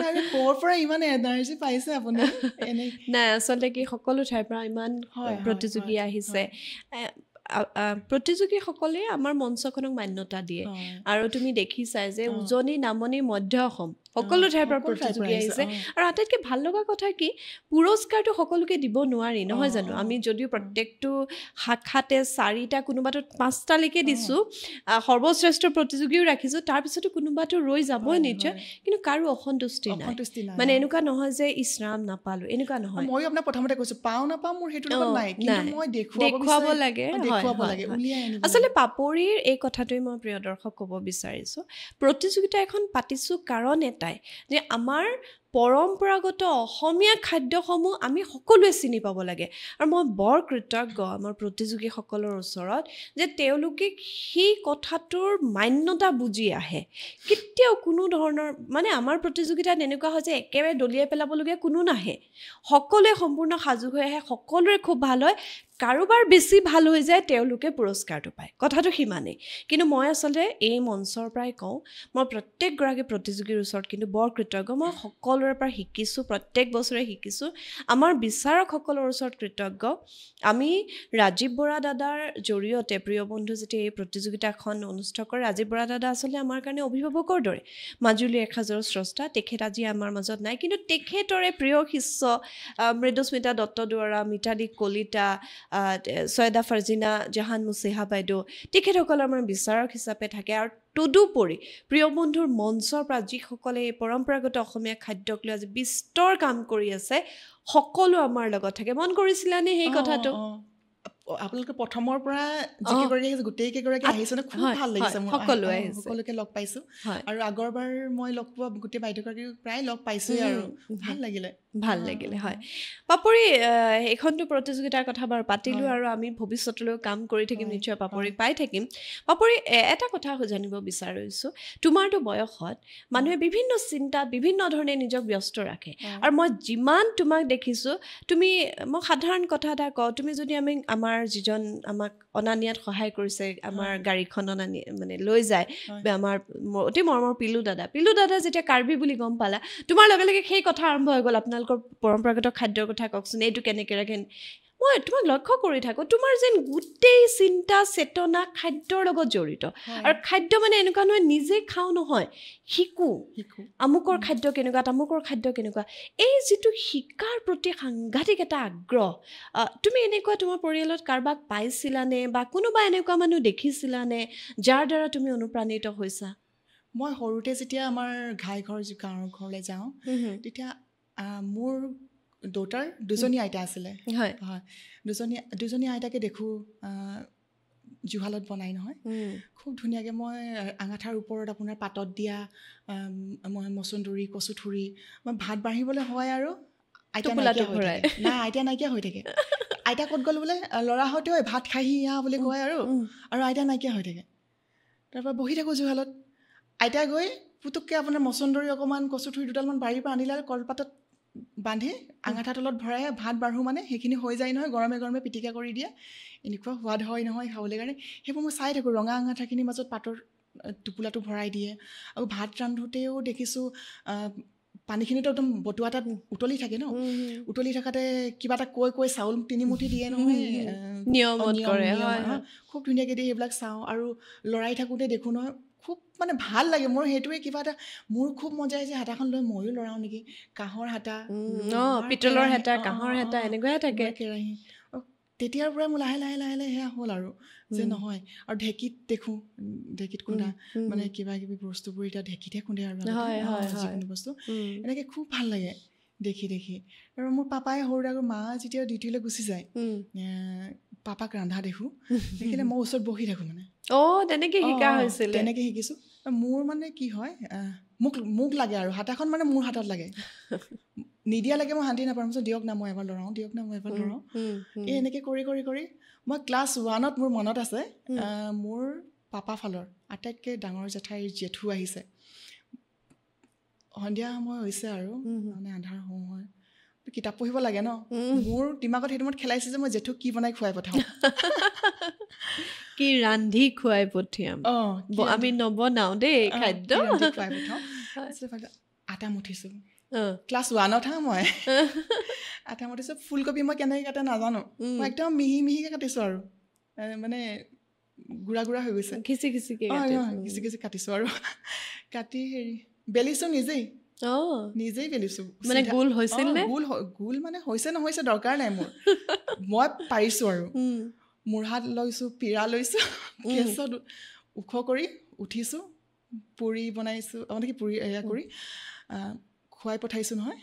মানে ক'ৰ পৰা ইমান এনাৰ্জি পাইছে আপুনি এনেই নাই আচলতে কি সকলো ঠাইৰ পৰা ইমান প্ৰতিযোগী আহিছে প্ৰতিযোগীসকলে আমাৰ মঞ্চখনক মান্যতা দিয়ে আৰু তুমি দেখিছা যে উজনি নামনি মধ্য অসম সকলো ঠাইৰ পৰা প্ৰতিযোগী আহিছে আৰু আটাইতকৈ ভাল লগা কথা কি পুৰস্কাৰটো সকলোকে দিব নোৱাৰি নহয় জানো আমি যদিও প্ৰত্যেকটো শাখাতে 4টা কোনোবাটো 5টালৈকে দিছোঁ সৰ্বশ্ৰেষ্ঠ প্ৰতিযোগীও ৰাখিছোঁ তাৰপিছতো কোনোবাটো ৰৈ যাবই নিশ্চয় কিন্তু কাৰো অসন্তুষ্টি নাই মানে এনেকুৱা নহয় যে ইছৰাম নাপালোঁ এনেকুৱা নহয় মই আপোনাক প্ৰথমতে কৈছোঁ পাওঁ নাপাওঁ মোৰ সেইটো লগত নাই কিন্তু মই দেখুৱাব লাগে উলিয়াই আনিব আচলতে পাপৰিৰ এই কথাটোৱে মই প্ৰিয় দৰ্শক ক'ব বিচাৰিছোঁ প্ৰতিযোগিতা এখন পাতিছোঁ কাৰণ এটাই যে আমাৰ পৰম্পৰাগত অসমীয়া খাদ্যসমূহ আমি সকলোৱে চিনি পাব লাগে আৰু মই বৰ কৃতজ্ঞ আমাৰ প্ৰতিযোগীসকলৰ ওচৰত যে তেওঁলোকে সেই কথাটোৰ মান্যতা বুজি আহে কেতিয়াও কোনো ধৰণৰ মানে আমাৰ প্ৰতিযোগিতাত এনেকুৱা হয় যে একেবাৰে দলিয়াই পেলাবলগীয়া কোনো নাহে সকলোৱে সম্পূৰ্ণ সাজু হৈ আহে সকলোৰে খুব ভাল হয় কাৰোবাৰ বেছি ভাল হৈ যায় তেওঁলোকে পুৰস্কাৰটো পায় কথাটো সিমানেই কিন্তু মই আচলতে এই মঞ্চৰ পৰাই কওঁ মই প্ৰত্যেকগৰাকী প্ৰতিযোগীৰ ওচৰত কিন্তু বৰ কৃতজ্ঞ মই সকলোৰে পৰা শিকিছোঁ প্ৰত্যেক বছৰে শিকিছোঁ আমাৰ বিচাৰকসকলৰ ওচৰত কৃতজ্ঞ আমি ৰাজীৱ বৰা দাদাৰ জৰিয়তে প্ৰিয় বন্ধু যেতিয়া এই প্ৰতিযোগিতাখন অনুষ্ঠিত কৰে ৰাজীৱ বৰা দাদা আচলতে আমাৰ কাৰণে অভিভাৱকৰ দৰে মাজুলীৰ এসাজৰ স্ৰষ্টা তেখেত আজি আমাৰ মাজত নাই কিন্তু তেখেতৰে প্ৰিয় শিষ্য মৃদুস্মিতা দত্ত দুৱৰা মিতালী কলিতা ছয়দা ফাৰ্জিনা জাহান মুছেহা বাইদেউ তেখেতসকল আমাৰ বিচাৰক হিচাপে থাকে আৰু তদুপৰি প্ৰিয় বন্ধুৰ মঞ্চৰ পৰা যিসকলে এই পৰম্পৰাগত অসমীয়া খাদ্যক লৈ আজি বিস্তৰ কাম কৰি আছে সকলো আমাৰ লগত থাকে মন কৰিছিলানে সেই কথাটো আপোনালোকে প্ৰথমৰ পৰা যিকেইগৰাকী আহিছে গোটেইকেইগৰাকী আহিছে নে খুব ভাল লাগিছে মোৰ সকলোকে লগ পাইছোঁ আৰু আগৰবাৰ মই লগ পোৱা গোটেই বাইদেউগৰাকীক প্ৰায় লগ পাইছোঁৱেই আৰু ভাল লাগিলে হয় পাপৰি এইখনটো প্ৰতিযোগিতাৰ কথা বাৰু পাতিলোঁ আৰু আমি ভৱিষ্যতলৈ কাম কৰি থাকিম নিশ্চয় পাপৰিক পাই থাকিম পাপৰি এটা কথা জানিব বিচাৰিছোঁ তোমাৰতো বয়সত মানুহে বিভিন্ন চিন্তাত বিভিন্ন ধৰণে নিজক ব্যস্ত ৰাখে আৰু মই যিমান তোমাক দেখিছোঁ তুমি মই সাধাৰণ কথা এটা কওঁ তুমি যদি আমাৰ যিজন আমাক অনা নিয়াত সহায় কৰিছে আমাৰ গাড়ীখন মানে লৈ যায় আমাৰ অতি মৰমৰ পিলু দাদা যেতিয়া কাৰ্বি বুলি গম পালা তোমাৰ লগে লগে সেই কথা আৰম্ভ হৈ গ'ল আপোনালোকৰ পৰম্পৰাগত খাদ্যৰ কথা কওকচোন এইটো কেনেকৈ ৰাখেন মই তোমাক লক্ষ্য কৰি থাকোঁ তোমাৰ যেন গোটেই চিন্তা চেতনা খাদ্যৰ লগত জড়িত আৰু খাদ্য মানে এনেকুৱা নহয় নিজে খাওঁ নহয় শিকোঁ আমুকৰ খাদ্য কেনেকুৱা তামুকৰ খাদ্য কেনেকুৱা এই যিটো শিকাৰ প্ৰতি সাংঘাতিক এটা আগ্ৰহ তুমি এনেকুৱা তোমাৰ পৰিয়ালত কাৰোবাক পাইছিলানে বা কোনোবা এনেকুৱা মানুহ দেখিছিলানে যাৰ দ্বাৰা তুমি অনুপ্ৰাণিত হৈছা মই সৰুতে যেতিয়া আমাৰ গাঁৱৰ ঘৰলৈ যাওঁ তেতিয়া মোৰ দেউতাৰ দুজনী আইতা আছিলে হয় দুজনী আইতাকে দেখোঁ জুহালত বনাই নহয় খুব ধুনীয়াকৈ মই আঙাঠাৰ ওপৰত আপোনাৰ পাতত দিয়া মই মচন্দৰী কচুথুৰি মই ভাত বাঢ়িবলৈ হয় আৰু আইতা নাইকিয়া হৈ থাকে আইতা ক'ত গ'ল বোলে ল'ৰাহঁতেও ভাত খাইহি আহ বুলি কয় আৰু আইতা নাইকিয়া হৈ থাকে তাৰপৰা বহি থাকোঁ জুহালত আইতা গৈ পুতুককৈ আপোনাৰ মচন্দৰী অকণমান কচুথুৰি দুডালমান বাৰীৰ পৰা আনিলে আৰু কলপাতত বান্ধি আঙাঠা তলত ভৰাই ভাত বাঢ়োঁ মানে সেইখিনি হৈ যায় নহয় গৰমে গৰমে পিটিকা কৰি দিয়ে এনেকুৱা সোৱাদ হয় নহয় খাবলৈ কাৰণে সেইবোৰ মই চাই থাকোঁ ৰঙা আঙাঠাখিনিৰ মাজত পাতৰ টোপোলাটো ভৰাই দিয়ে আৰু ভাত ৰান্ধোতেও দেখিছোঁ পানীখিনিতো একদম বটুৱা এটাত উতলি থাকে ন উতলি থকাতে কিবা এটা কৈ চাউল 3 মুঠি দিয়ে নহয় নিয়মত কৰে খুব ধুনীয়াকৈ দিয়ে সেইবিলাক চাওঁ আৰু লৰাই থাকোঁতে দেখোঁ নহয় খুব মানে ভাল লাগে মোৰ সেইটোৱে কিবা এটা মোৰ খুব মজা আহিছে হাতাখন লৈ ময়ো লৰাওঁ নেকি কাঁহৰ হাতা পিতলৰ হেতা কাঁহৰ হেতা এনেকুৱাই থাকে কেৰাহী তেতিয়াৰ পৰাই মোৰ লাহে লাহে সেয়া হ'ল আৰু যে নহয় আৰু ঢেঁকীত দেখোঁ ঢেঁকীত খুন্দা মানে কিবা কিবি বস্তুবোৰ এতিয়া ঢেঁকীতহে খুন্দে আৰু যিকোনো বস্তু এনেকৈ খুব ভাল লাগে দেখি আৰু মোৰ পাপাই সৰু আগৰ মা যেতিয়া ডিউটিলৈ গুচি যায় পাপাক ৰন্ধা দেখোঁ দেখিলে মই ওচৰত বহি থাকোঁ মানে তেনেকৈ শিকা হৈছিল তেনেকৈ শিকিছোঁ মোৰ মানে কি হয় মোক লাগে আৰু হাতাখন মানে মোৰ হাতত লাগে নিদিয়ালৈকে মই শান্তি নাপাওঁ দিয়ক না মই এবাৰ লৰাওঁ এই এনেকৈ কৰি মই ক্লাছ 1ত মোৰ মনত আছে মোৰ পাপা ফালৰ আটাইতকৈ ডাঙৰ জেঠাইৰ জেঠু আহিছে সন্ধিয়া সময় হৈছে আৰু মানে আন্ধাৰ সময় কিতাপ পঢ়িব লাগে ন মোৰ দিমাগত সেইটো মত খেলাইছে যে মই জেঠুক কি বনাই খুৱাই পঠাওঁ কি ৰান্ধি খুৱাই পঠিয়াম আমি নবনাওঁ দেই খাদ্য খুৱাই পঠাওঁ আটা মুঠিছোঁ ক্লাছ 1ত মই আটা মুঠিছোঁ ফুলকবি মই কেনেকৈ কাটে নাজানো মই একদম মিহিকৈ কাটিছোঁ আৰু মানে গুড়া হৈ গৈছে খিচি খিচি কাটিছোঁ আৰু কাটি বেলিছো নিজেই নিজেই বেলিছো মানে গোল হৈছিল নে গোল মানে হৈছে নহৈছে দৰকাৰ নাই মোৰ মই পাৰিছো আৰু মোৰ হাত লৈছো পিৰা লৈছো গেছত ওখ কৰি উঠিছো পুৰি বনাইছো মানে কি পুৰি এয়া কৰি খুৱাই পঠাইছো নহয়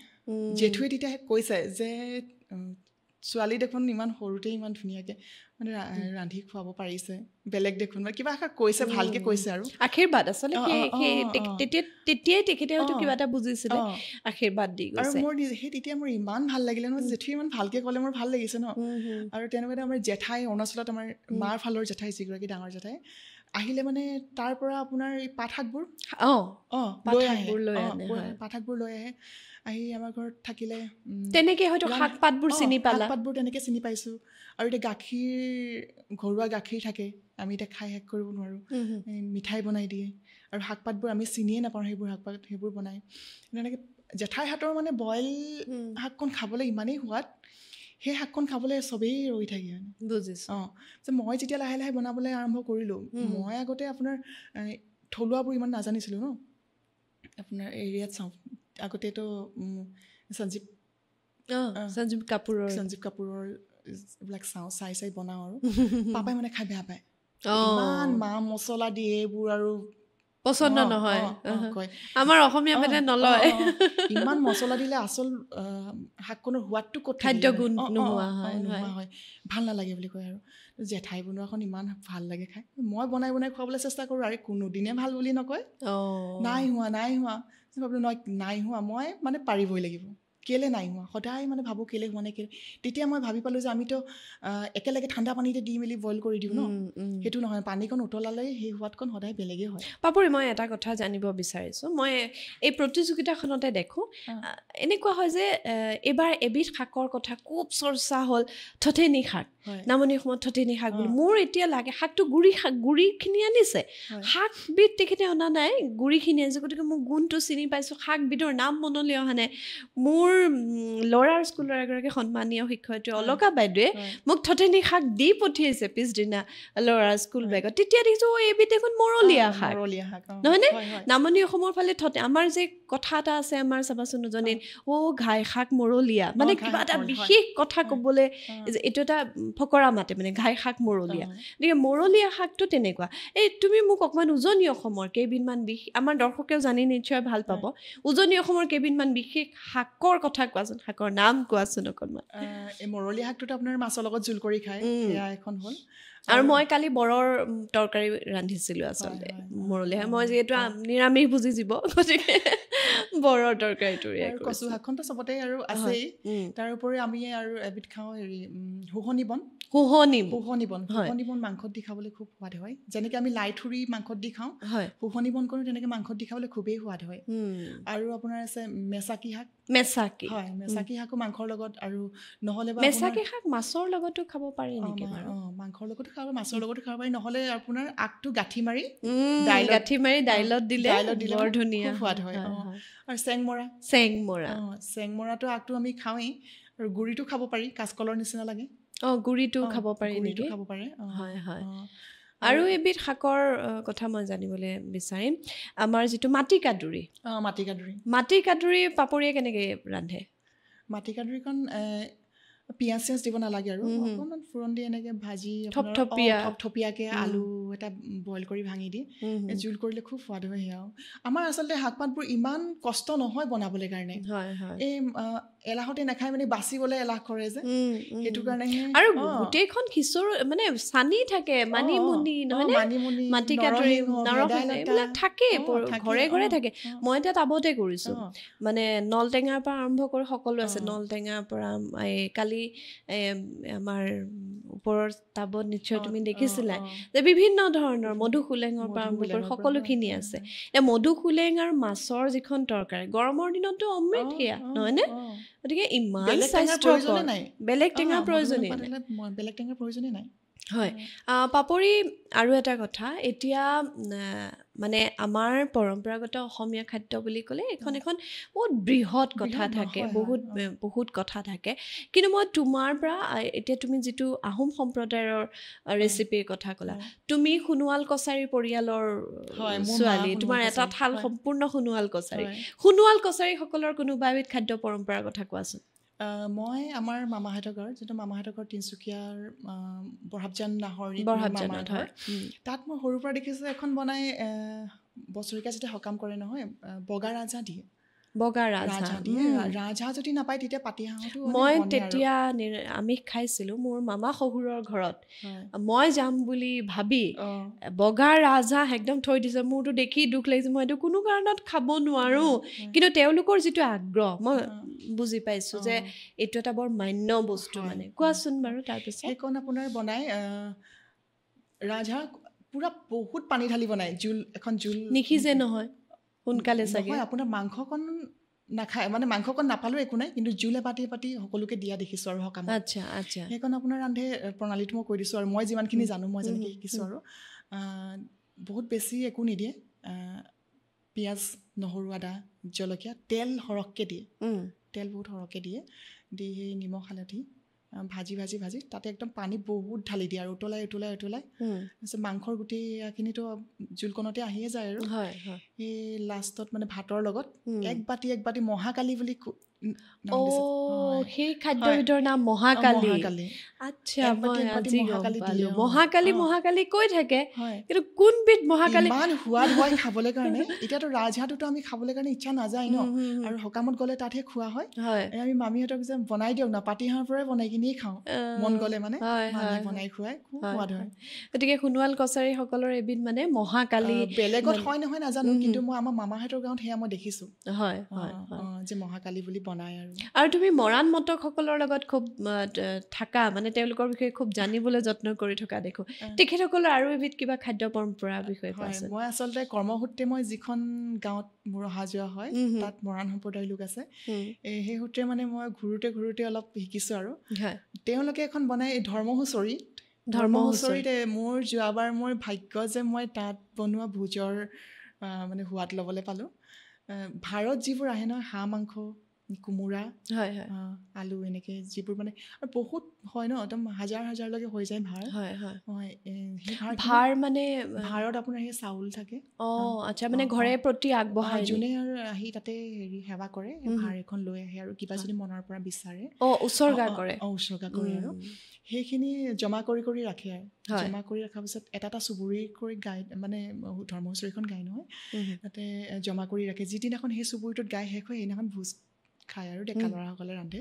জেঠুৱে তেতিয়া কৈছে যে ছোৱালী দেখোন ইমান সৰুতে ইমান ধুনীয়াকে মানে ৰান্ধি খুৱাব পাৰিছে বেলেগ দেখোন মানে কিবা এষাৰ কৈছে ভালকে কৈছে আৰু আশীৰ্বাদ আচলতে তেতিয়াই তেখেতে হয়তো কিবা এটা বুজিছিলে আশীৰ্বাদ দি গৈছে আৰু মোৰ সেই তেতিয়া মোৰ ইমান ভাল লাগিলে নহয় জেঠুৱে ইমান ভালকে ক'লে মোৰ ভাল লাগিছে ন আৰু তেনেকুৱাতে আমাৰ জেঠাই অৰুণাচলত আমাৰ মাৰ ফালৰ জেঠাই যিগৰাকী ডাঙৰ জেঠাই আহিলে মানে তাৰ পৰা আপোনাৰ এই পাত শাকবোৰ লৈ আহে আহি আমাৰ ঘৰত থাকিলে তেনেকে হয়তো শাক পাতবোৰ চিনি পালা পাতবোৰ তেনেকে চিনি পাইছো আৰু এতিয়া গাখীৰ ঘৰুৱা গাখীৰ থাকে আমি এতিয়া খাই শেষ কৰিব নোৱাৰো মিঠাই বনাই দিয়ে আৰু শাক পাতবোৰ আমি চিনিয়ে নাপাওঁ সেইবোৰ শাক পাত সেইবোৰ বনাই তেনেকে জেঠাই হাতৰ মানে বইল শাকখন খাবলৈ ইমানেই সোৱাদ সেই শাকখন খাবলৈ চবেই ৰৈ থাকে মানে বুজিছো মই যেতিয়া লাহে লাহে বনাবলৈ আৰম্ভ কৰিলো মই আগতে আপোনাৰ থলুৱাবোৰ ইমান নাজানিছিলো ন আপোনাৰ এৰিয়াত চাওঁ আগতেতো সঞ্জীৱ কাপুৰৰ এইবিলাক চাই বনাওঁ আৰু পাপাই মানে খাই বেয়া পায় ইমান মা মছলা দিয়ে এইবোৰ আৰু পচন্দ নহয় আমাৰ অসমীয়া পেটে নলয় ইমান মছলা দিলে আচল শাকখনৰ সোৱাদটো ক'ত খাদ্য গুণ নোহোৱা হয় ভাল নালাগে বুলি কয় আৰু জেঠাই বনোৱাখন ইমান ভাল লাগে খাই মই বনাই খুৱাবলৈ চেষ্টা কৰোঁ আৰু কোনোদিনে ভাল বুলি নকয় নাই হোৱা মই মানে পাৰিবই লাগিব কেলে নাই হোৱা সদায় মানে ভাবোঁ কেলে হোৱা নাই কেলে তেতিয়া মই ভাবি পালোঁ যে আমিতো একেলগে ঠাণ্ডা পানীতে দি মেলি বইল কৰি দিওঁ ন সেইটো নহয় পানীকণ উতলালে সেই সোৱাদকণ সদায় বেলেগেই হয় পাপৰি মই এটা কথা জানিব বিচাৰিছোঁ মই এই প্ৰতিযোগিতাখনতে দেখোঁ এনেকুৱা হয় যে এইবাৰ এবিধ শাকৰ কথা খুব চৰ্চা হ'ল থঠেনি শাক নামনি অসমত থঠেনি শাক বুলি মোৰ এতিয়া লাগে শাকটো গুড়িখিনি আনিছে শাকবিধ তেখেতে অনা নাই গুড়িখিনি আনিছে গতিকে মোক গুণটো চিনি পাইছোঁ শাকবিধৰ নাম মনলৈ অহা নাই মোৰ ল'ৰাৰ স্কুলৰ এগৰাকী সন্মানীয় শিক্ষয়িত্ৰী অলকা বাইদেৱে মোক থঠেনি শাক দি পঠিয়াইছে পিছদিনা ল'ৰাৰ স্কুল বেগত তেতিয়া দেখিছোঁ এইবিধ দেখোন মৰলীয়া শাক নহয়নে নামনি অসমৰ ফালে আমাৰ যে কথা এটা আছে আমাৰ চাবাচোন উজনিত ঘাই শাক মৰলীয়া মানে কিবা এটা বিশেষ কথা ক'বলৈ এইটো এটা ফকৰা মাতে মানে ঘাই শাক মৰলীয়া গতিকে মৰলীয়া শাকটো তেনেকুৱা এই তুমি মোক অকণমান উজনি অসমৰ কেইবিধমান আমাৰ দৰ্শকেও জানি নিশ্চয় ভাল পাব উজনি অসমৰ কেইবিধমান বিশেষ শাকৰ কথা কোৱাচোন শাকৰ নাম কোৱাচোন অকণমান এই মৰলীয়া শাকটোতো আপোনাৰ মাছৰ লগত জোল কৰি খায় সেয়া এখন হ'ল আৰু মই কালি বৰৰ তৰকাৰী ৰান্ধিছিলোঁ আচলতে মৰলীয়া মই যিহেতু নিৰামিষ ভোজী জীৱ গতিকে বৰৰ তৰকাৰীটো কচু শাকখনতো চবতে আৰু আছেই তাৰ উপৰি আমি আৰু এবিধ খাওঁ হেৰি শুহনি বন মাংসত দি খাবলৈ খুব সোৱাদ হয় যেনেকে আমি লাই থুৰি মাংসত দি খাওঁ শুহনি বন কৰোঁ তেনেকে মাংসত দি খাবলৈ খুবেই সোৱাদ হয় আৰু আপোনাৰ আছে মেচাকি শাক মেচাকি শাকো মাংসৰ লগত আৰু নহ'লে মেচাকি শাক মাছৰ লগতো খাব পাৰি নেকি মাংসৰ লগতো খাব মাছৰ লগতো খাব পাৰি নহ'লে আপোনাৰ আগটো গাঁঠি মাৰি দাইলত দিলে বৰ ধুনীয়া সোৱাদ হয় আৰু চেংমৰাটো আগটো আমি খাওঁৱেই আৰু গুড়িটো খাব পাৰি কাঁচকলৰ নিচিনা লাগে গুড়িটো খাব পাৰি নেকি খাব পাৰে হয় আৰু এবিধ শাকৰ কথা মই জানিবলৈ বিচাৰিম আমাৰ যিটো মাটিকাদুৰি পাপৰিয়ে কেনেকে ৰান্ধে মাটিকাদুৰিখন পিঁয়াজ চিয়াজ দিব নালাগে আৰু অকণমান ফুৰণ দি এনেকে ভাজি থপথপীয়াকে আলু এটা বইল কৰি ভাঙি দি জোল কৰিলে খুব সোৱাদ হয় সেয়াও আমাৰ আচলতে শাক পাতবোৰ ইমান কষ্ট নহয় বনাবলৈ কাৰণে এই এলাহতে নাখাই মানে বাচিবলৈ এলাহ কৰে যে সেইটো কাৰণে আৰু গোটেইখন খিচুৰ মানে চানি থাকে মানিমুনি নহয়নে মাটিকাদুৰি নৰসিংহ এইবিলাক থাকে ঘৰে থাকে মই এতিয়া টাবতে কৰিছোঁ মানে নলটেঙাৰ পৰা আৰম্ভ কৰি সকলো আছে নলটেঙাৰ পৰা কালি আমাৰ ওপৰৰ টাবত নিশ্চয় তুমি দেখিছিলা যে বিভিন্ন ধৰণৰ মধুসোলেঙৰ পৰা আৰম্ভ কৰি সকলোখিনি আছে মধুসোলেং আৰু মাছৰ যিখন তৰকাৰী গৰমৰ দিনতো অমৃত সেয়া নহয়নে গতিকে ইমান স্বাস্থ্যকৰ বেলেগ টেঙাৰ প্ৰয়োজনেই নাই হয় পাপৰি আৰু এটা কথা এতিয়া মানে আমাৰ পৰম্পৰাগত অসমীয়া খাদ্য বুলি ক'লে এখন বহুত বৃহৎ কথা থাকে বহুত কথা থাকে কিন্তু মই তোমাৰ পৰা এতিয়া তুমি যিটো আহোম সম্প্ৰদায়ৰ ৰেচিপিৰ কথা ক'লা তুমি সোণোৱাল কছাৰী পৰিয়ালৰ ছোৱালী তোমাৰ এটা থাল সম্পূৰ্ণ সোণোৱাল কছাৰীসকলৰ কোনোবা এবিধ খাদ্য পৰম্পৰাৰ কথা কোৱাচোন মই আমাৰ মামাহঁতৰ ঘৰ যিটো মামাহঁতৰ ঘৰ তিনিচুকীয়াৰ বৰহাবজান নাহৰি বৰহাবজানত হয় তাত মই সৰুৰ পৰা দেখিছোঁ এখন বনাই বছৰেকীয়া যেতিয়া সকাম কৰে নহয় বগা ৰাজহাঁহ দিয়ে ৰাজহাঁহ যদি নাপায় তেতিয়া পাতিহাঁহটো মই তেতিয়া আমিষ খাইছিলোঁ মোৰ মামা শহুৰৰ ঘৰত মই যাম বুলি ভাবি বগা ৰাজহাঁহ একদম থৈ দিছে মোৰতো দেখি দুখ লাগিছে মই এইটো কোনো কাৰণত খাব নোৱাৰোঁ কিন্তু তেওঁলোকৰ যিটো আগ্ৰহ মই বুজি পাইছোঁ যে এইটো এটা বৰ মান্য বস্তু মানে কোৱাচোন বাৰু তাৰপিছত সেইকণ আপোনাৰ বনাই ৰাজহাঁহ পুৰা বহুত পানী ঢালি বনাই জোল নিসিজে নহয় সোনকালে চাগে আপোনাৰ মাংসকণ নাখায় মানে মাংসকণ নাপালেও একো নাই কিন্তু জোল এপাতি সকলোকে দিয়া দেখিছোঁ আৰু সকামত আচ্ছা সেইকণ আপোনাৰ ৰান্ধে প্ৰণালীটো মই কৈ দিছোঁ আৰু মই যিমানখিনি জানো মই যেনেকৈ শিকিছোঁ আৰু বহুত বেছি একো নিদিয়ে পিঁয়াজ নহৰু আদা জলকীয়া তেল সৰহকৈ দিয়ে তেল বহুত সৰহকৈ দিয়ে দি সেই নিমখ হালধি ভাজি তাতে একদম পানী বহুত ঢালি দিয়ে আৰু উতলাই তাৰপিছত মাংসৰ গোটেইখিনিতো জোলকণতে আহিয়ে যায় আৰু সেই লাষ্টত মানে ভাতৰ লগত এক বাতি মহাকালি বুলি সেই খাদ্যবিধৰ নাম মহাকালি আচ্ছা মহাকালি কৈ থাকে কিন্তু কোনবিধ মহাকালি ইমান সোৱাদ হয় খাবলৈ কাৰণে এতিয়াতো ৰাজহাঁহটোতো আমি খাবলৈ কাৰণে ইচ্ছা নাযায় ন আৰু সকামত গ'লে তাতহে খোৱা হয় আমি মামীহঁতক যে বনাই দিয়ক না পাতিহাঁহৰ পৰাই বনাই কিনিয়ে খাওঁ মন গ'লে মানে বনাই খুৱাই খুব সোৱাদ হয় গতিকে সোণোৱাল কছাৰীসকলৰ এবিধ মানে মহাকালি বেলেগত হয় নহয় নাজানো কিন্তু মই আমাৰ মামাহঁতৰ গাঁৱত সেয়া মই দেখিছোঁ হয় যে মহাকালি বুলি বনাই আৰু তুমি মৰাণ মটকসকলৰ লগত খুব থাকা মানে তেওঁলোকৰ বিষয়ে খুব জানিবলৈ যত্ন কৰি থকা দেখো তেখেতসকলৰ আৰু এবিধ কিবা খাদ্য পৰম্পৰাৰ বিষয়ে কোৱাচোন মই আচলতে কৰ্মসূত্ৰে মই যিখন গাঁৱত মোৰ অহা যোৱা হয় তাত মৰাণ সম্প্ৰদায়ৰ লোক আছে সেই সূত্ৰে মানে মই ঘূৰোতে অলপ শিকিছোঁ আৰু তেওঁলোকে এখন বনাই ধৰ্মহুঁচৰিত মোৰ যোৱাবাৰ মোৰ ভাগ্য যে মই তাত বনোৱা ভোজৰ মানে সোৱাদ ল'বলৈ পালোঁ ভাৰত যিবোৰ আহে নহয় হাঁহ মাংস কোমোৰা আলু এনেকৈ যিবোৰ মানে আৰু বহুত হয় ন একদম হাজাৰলৈকে হৈ যায় ভাৰ মানে ভাৰত আপোনাৰ সেই চাউল থাকে আচ্ছা মানে ঘৰে প্ৰতি আগবঢ়াই যোনে আৰু আহি তাতে হেৰি সেৱা কৰে ভাৰ এখন লৈ আহে আৰু কিবা যদি মনৰ পৰা বিচাৰে উৎসৰ্গা কৰে আৰু সেইখিনি জমা কৰি ৰাখে আৰু জমা কৰি ৰখাৰ পিছত এটা চুবুৰি কৰি গাই মানে ধৰ্মহুঁচৰিখন গাই নহয় তাতে জমা কৰি ৰাখে যিদিনাখন সেই চুবুৰিটোত গাই শেষ হয় সেইদিনাখন ভোজ খায় আৰু ডেকা ল'ৰাসকলে ৰান্ধে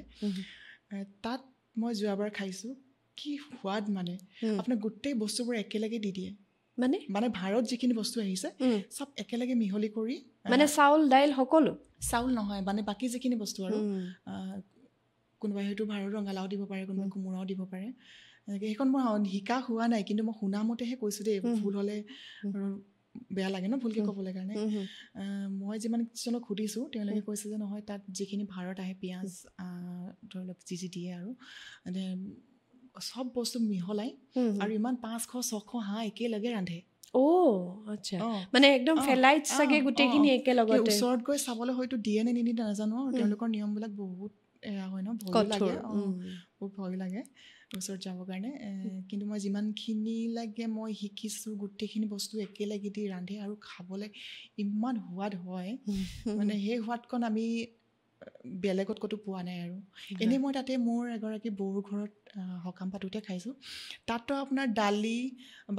তাত মই যোৱাবাৰ খাইছোঁ কি সোৱাদ মানে আপোনাৰ গোটেই বস্তুবোৰ একেলগে দি দিয়ে মানে ভাৰত যিখিনি বস্তু আহিছে চব একেলগে মিহলি কৰি মানে চাউল দাইল সকলো চাউল নহয় মানে বাকী যিখিনি বস্তু আৰু কোনোবাই হয়তো ভাৰত ৰঙালাও দিব পাৰে কোনোবাই কোমোৰাও দিব পাৰে সেইখন মই শিকা হোৱা নাই কিন্তু মই শুনামতেহে কৈছোঁ দেই ভুল হ'লে আৰু বেয়া লাগে ন ভুলকৈ ক'বলৈ কাৰণে মই যিমানজনক সুধিছোঁ তেওঁলোকে কৈছে যে নহয় তাত যিখিনি ভাৰত আহে পিঁয়াজ ধৰি লওক যি দিয়ে আৰু মানে চব বস্তু মিহলাই আৰু ইমান 500-600 হাঁহ একেলগে ৰান্ধে আচ্ছা মানে একদম ফেলাইট চাগে গোটেইখিনি একেলগতে ওচৰত গৈ চাবলৈ হয়তো দিয়ে নে নিদিয়ে নাজানো আৰু তেওঁলোকৰ নিয়মবিলাক বহুত এয়া হয় ন ভয় লাগে বহুত ভয় লাগে ওচৰত যাবৰ কাৰণে কিন্তু মই যিমানখিনি লাগে মই শিকিছোঁ গোটেইখিনি বস্তু একেলগে দি ৰান্ধে আৰু খাবলৈ ইমান সোৱাদ হয় মানে সেই সোৱাদকণ আমি বেলেগত ক'তো পোৱা নাই আৰু এনেই মই তাতে মোৰ এগৰাকী বৌৰ ঘৰত সকাম পাতোঁতে খাইছোঁ তাততো আপোনাৰ দালি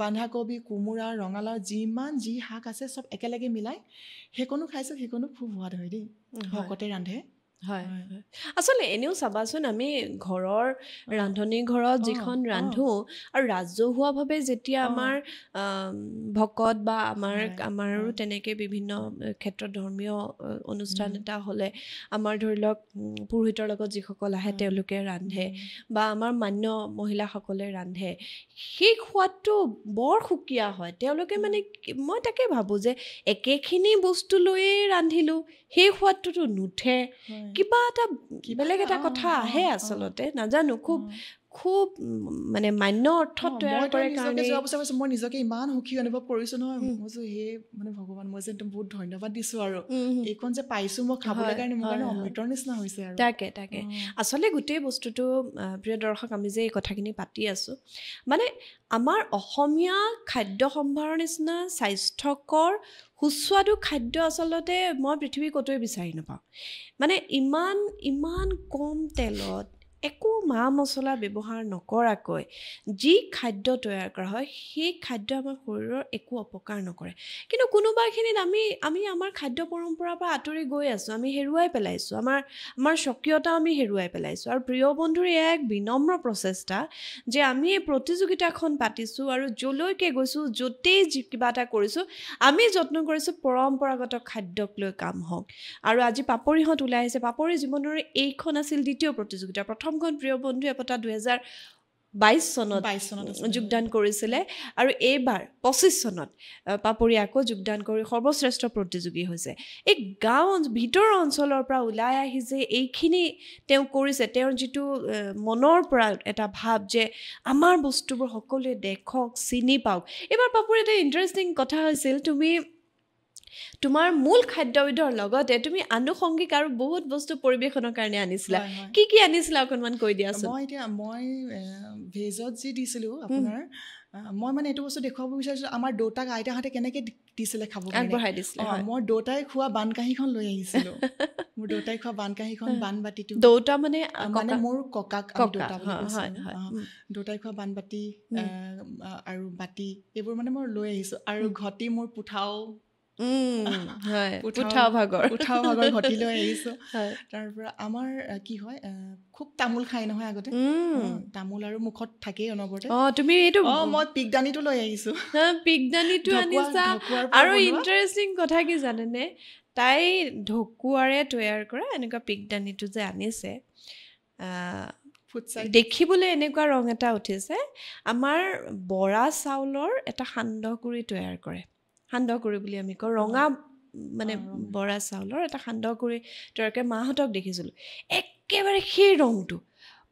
বন্ধাকবি কোমোৰা ৰঙালাও যিমান যি শাক আছে চব একেলগে মিলাই সেইকণো খাইছোঁ সেইকণো খুব সোৱাদ হয় দেই ভকতে ৰান্ধে আচলতে এনেও চাবাচোন আমি ঘৰৰ ৰান্ধনি ঘৰত যিখন ৰান্ধো আৰু ৰাজহুৱাভাৱে যেতিয়া আমাৰ ভকত বা আমাৰো তেনেকৈ বিভিন্ন ক্ষেত্ৰত ধৰ্মীয় অনুষ্ঠান এটা হ'লে আমাৰ ধৰি লওক পুৰোহিতৰ লগত যিসকল আহে তেওঁলোকে ৰান্ধে বা আমাৰ মান্য মহিলাসকলে ৰান্ধে সেই সোৱাদটো বৰ সুকীয়া হয় তেওঁলোকে মানে মই তাকে ভাবোঁ যে একেখিনি বস্তু লৈয়ে ৰান্ধিলোঁ সেই সোৱাদটোতো নুঠে কিবা এটা বেলেগ এটা কথা আহে আচলতে নাজানো খুব খুব মানে মান্য অৰ্থত তৈয়াৰ কৰে কাৰণে যোৱা বছৰ মই নিজকে ইমান সুখী অনুভৱ কৰিছোঁ নহয় মই হে মানে ভগৱান মই যে একদম বহুত ধন্যবাদ দিছোঁ আৰু এইখন যে পাইছোঁ মই খাবলৈ কাৰণে মোৰ কাৰণে অমৃতৰ নিচিনা হৈছে আৰু তাকে আচলতে গোটেই বস্তুটো প্ৰিয় দৰ্শক আমি যে এই কথাখিনি পাতি আছোঁ মানে আমাৰ অসমীয়া খাদ্য সম্ভাৰৰ নিচিনা স্বাস্থ্যকৰ সুস্বাদু খাদ্য আচলতে মই পৃথিৱীৰ ক'তোৱে বিচাৰি নাপাওঁ মানে ইমান কম তেলত একো মা মছলা ব্যৱহাৰ নকৰাকৈ যি খাদ্য তৈয়াৰ কৰা হয় সেই খাদ্য আমাৰ শৰীৰৰ একো অপকাৰ নকৰে কিন্তু কোনোবাখিনিত আমি আমাৰ খাদ্য পৰম্পৰাৰ পৰা আঁতৰি গৈ আছোঁ আমি হেৰুৱাই পেলাইছোঁ আমাৰ স্বকীয়তা আমি হেৰুৱাই পেলাইছোঁ আৰু প্ৰিয় বন্ধুৰ এয়া এক বিনম্ৰ প্ৰচেষ্টা যে আমি এই প্ৰতিযোগিতাখন পাতিছোঁ আৰু যলৈকে গৈছোঁ য'তেই কিবা এটা কৰিছোঁ আমি যত্ন কৰিছোঁ পৰম্পৰাগত খাদ্যক লৈ কাম হওক আৰু আজি পাপৰিহঁত ওলাই আহিছে পাপৰি জীৱনৰ এইখন আছিল দ্বিতীয় প্ৰতিযোগিতা প্ৰথমখন প্ৰিয় বন্ধুৱে পতা 2022 চনত যোগদান কৰিছিলে আৰু এইবাৰ 25 চনত পাপৰি আকৌ যোগদান কৰি সৰ্বশ্ৰেষ্ঠ প্ৰতিযোগী হৈছে এই গাঁও ভিতৰ অঞ্চলৰ পৰা ওলাই আহি যে এইখিনি তেওঁ কৰিছে তেওঁৰ যিটো মনৰ পৰা এটা ভাৱ যে আমাৰ বস্তুবোৰ সকলোৱে দেখক চিনি পাওক এইবাৰ পাপৰি এটা ইণ্টাৰেষ্টিং কথা হৈছিল তুমি তোমাৰ মূল খাদ্যবিধৰ লগতে তুমি আনুষংগিক আৰু বহুত বস্তু পৰিবেশনৰ কাৰণে আনিছিলা কি আনিছিলা অকণমান কৈ দিয়াচোন মই ভেজত যি দিছিলোঁ আপোনাৰ মই মানে এইটো বস্তু দেখুৱাব বিচাৰিছোঁ আমাৰ দেউতাক আইতাহঁতে কেনেকৈ দিছিলে খাব আগবঢ়াই দিছিলে মই দেউতাই খোৱা বানকাঁহীখন লৈ আহিছিলোঁ মোৰ দেউতাই খোৱা বানকাঁহীখন বানবাতিটো দেউতা মানে মোৰ ককাক দেউতা বুলি কৈছোঁ দেউতাই খোৱা বানবাতি আৰু বাতি এইবোৰ মানে মই লৈ আহিছোঁ আৰু ঘটি মোৰ পুঠাও ভাগৰ ঘটি লৈ আহিছোঁ তাৰ পৰা আমাৰ কি হয় খুব তামোল খাই নহয় আগতে তামোল আৰু মুখত থাকেই অনবৰতে তুমি এইটো মই পিকদানিটো লৈ আহিছোঁ পিকদানিটো আনিছা আৰু ইণ্টাৰেষ্টিং কথা কি জানেনে তাই ঢকুৱাৰে তৈয়াৰ কৰা এনেকুৱা পিকদানিটো যে আনিছে দেখিবলৈ এনেকুৱা ৰং এটা উঠিছে আমাৰ বৰা চাউলৰ এটা সান্দহগুৰি তৈয়াৰ কৰে সান্দহগুৰি বুলি আমি কওঁ ৰঙা মানে বৰা চাউলৰ এটা সান্দহগুৰি তৈয়াৰকৈ মাহঁতক দেখিছিলোঁ একেবাৰে সেই ৰংটো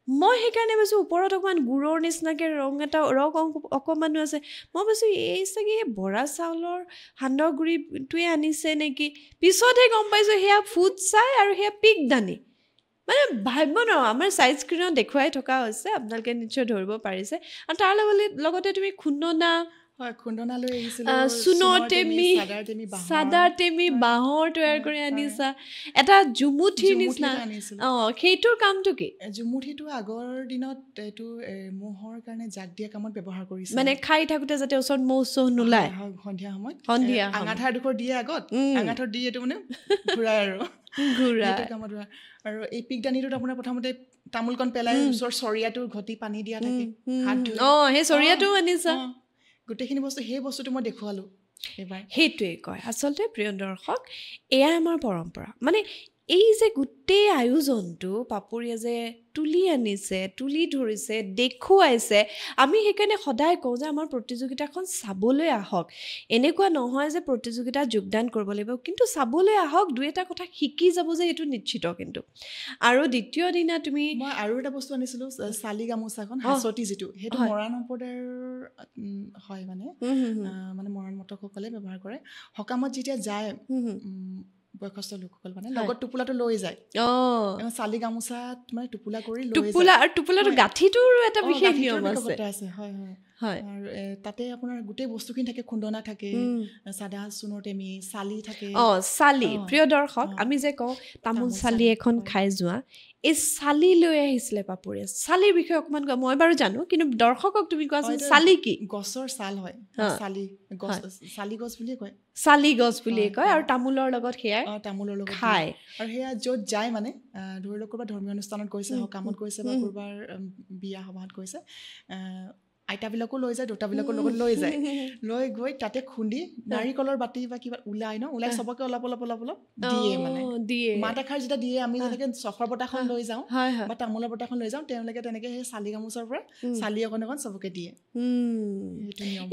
মই সেইকাৰণে ভাবিছোঁ ওপৰত অকণমান গুড়ৰ নিচিনাকৈ ৰং অকণমানো আছে মই ভাবিছোঁ এই চাগে বৰা চাউলৰ সান্দহগুৰিটোৱে আনিছে নেকি পিছতহে গম পাইছোঁ সেয়া ফুটছাই আৰু সেয়া পিকদানি মানে ভাবিব নোৱাৰোঁ আমাৰ ছাইড স্ক্ৰীণত দেখুৱাই থকা হৈছে আপোনালোকে নিশ্চয় ধৰিব পাৰিছে আৰু তাৰ লগতে তুমি খুন্দনা খুন্দনা লৈ আহিছিলোঁ সোণৰ টেমি চাদাৰ টেমি বাঁহৰ তৈয়াৰ কৰি আনিছা এটা জুমুঠিৰ নিচিনা সেইটোৰ কামটো কি জুমুঠিটো আগৰ দিনত এইটো মহৰ কাৰণে জাক দিয়া কামত ব্যৱহাৰ কৰিছে মানে খাই থাকোঁতে যাতে ওচৰত মহ চহ নোলায় সন্ধিয়া সময়ত আঙাঠাৰ ডোখৰ দিয়ে আগত আঙাঠৰ দি এইটো মানে ঘূৰাই আৰু কামত আৰু এই পিকদানিটোত আপোনাৰ প্ৰথমতে তামোলকণ পেলাই ওচৰ চৰিয়াটো ঘটি পানী দিয়া থাকে হাত ধুই সেই চৰিয়াটো আনিছা গোটেইখিনি বস্তু সেই বস্তুটো মই দেখুৱালোঁ এইবাৰ সেইটোৱে কয় আচলতে প্ৰিয় দৰ্শক এয়াই আমাৰ পৰম্পৰা মানে এই যে গোটেই আয়োজনটো পাপৰিয়ে যে তুলি আনিছে তুলি ধৰিছে দেখুৱাইছে আমি সেইকাৰণে সদায় কওঁ যে আমাৰ প্ৰতিযোগিতাখন চাবলৈ আহক এনেকুৱা নহয় যে প্ৰতিযোগিতাত যোগদান কৰিব লাগিব কিন্তু চাবলৈ আহক দুই এটা কথা শিকি যাব যে এইটো নিশ্চিত কিন্তু আৰু দ্বিতীয় দিনা তুমি মই আৰু এটা বস্তু আনিছিলোঁ চালি গামোচাখন হাঁচতি যিটো সেইটো মৰাণ সম্প্ৰদায়ৰ হয় মানে মৰাণ মটকসকলে ব্যৱহাৰ কৰে সকামত যেতিয়া যায় বয়সস্থ লোকসকল মানে লগত টোপোলাটো লৈ যায় চালি গামোচাত মানে টোপোলা কৰি টোপোলাটো গাঁঠিটোৰো এটা বিশেষ নিয়ম আছে হয় আৰু তাতে আপোনাৰ গোটেই বস্তুখিনি থাকে খুন্দনা থাকে চাদা সোণৰ টেমি চালি থাকে চালি প্ৰিয় দৰ্শক আমি যে কওঁ তামোল চালি এখন খাই যোৱা এই চালি লৈ আহিছিলে পাপৰিয়ে চালিৰ বিষয়ে অকণমান কোৱা মই বাৰু জানো কিন্তু দৰ্শকক তুমি কোৱাচোন চালি কি গছৰ ছাল হয় চালি গছ বুলিয়ে কয় চালি গছ বুলিয়ে কয় আৰু তামোলৰ লগত সেয়া তামোলৰ লগত খায় আৰু সেয়া য'ত যায় মানে ধৰি লওক ক'ৰবাত ধৰ্মীয় অনুষ্ঠানত গৈছে সকামত গৈছে বা ক'ৰবাৰ বিয়া সভাত গৈছে আইতাবিলাকো লৈ যায় দেউতাবিলাকৰ লগত লৈ যায় লৈ গৈ তাতে খুন্দি নাৰিকলৰ বাতি বা কিবা ওলাই চবকে অলপ দিয়ে মানে মাত এষাৰ যেতিয়া দিয়ে আমি যেনেকৈ চফৰ বটাখন লৈ যাওঁ বা তামোলৰ বটাখন লৈ যাওঁ তেওঁলোকে তেনেকৈ সেই চালি গামোচাৰ পৰা চালি অকণ চবকে দিয়ে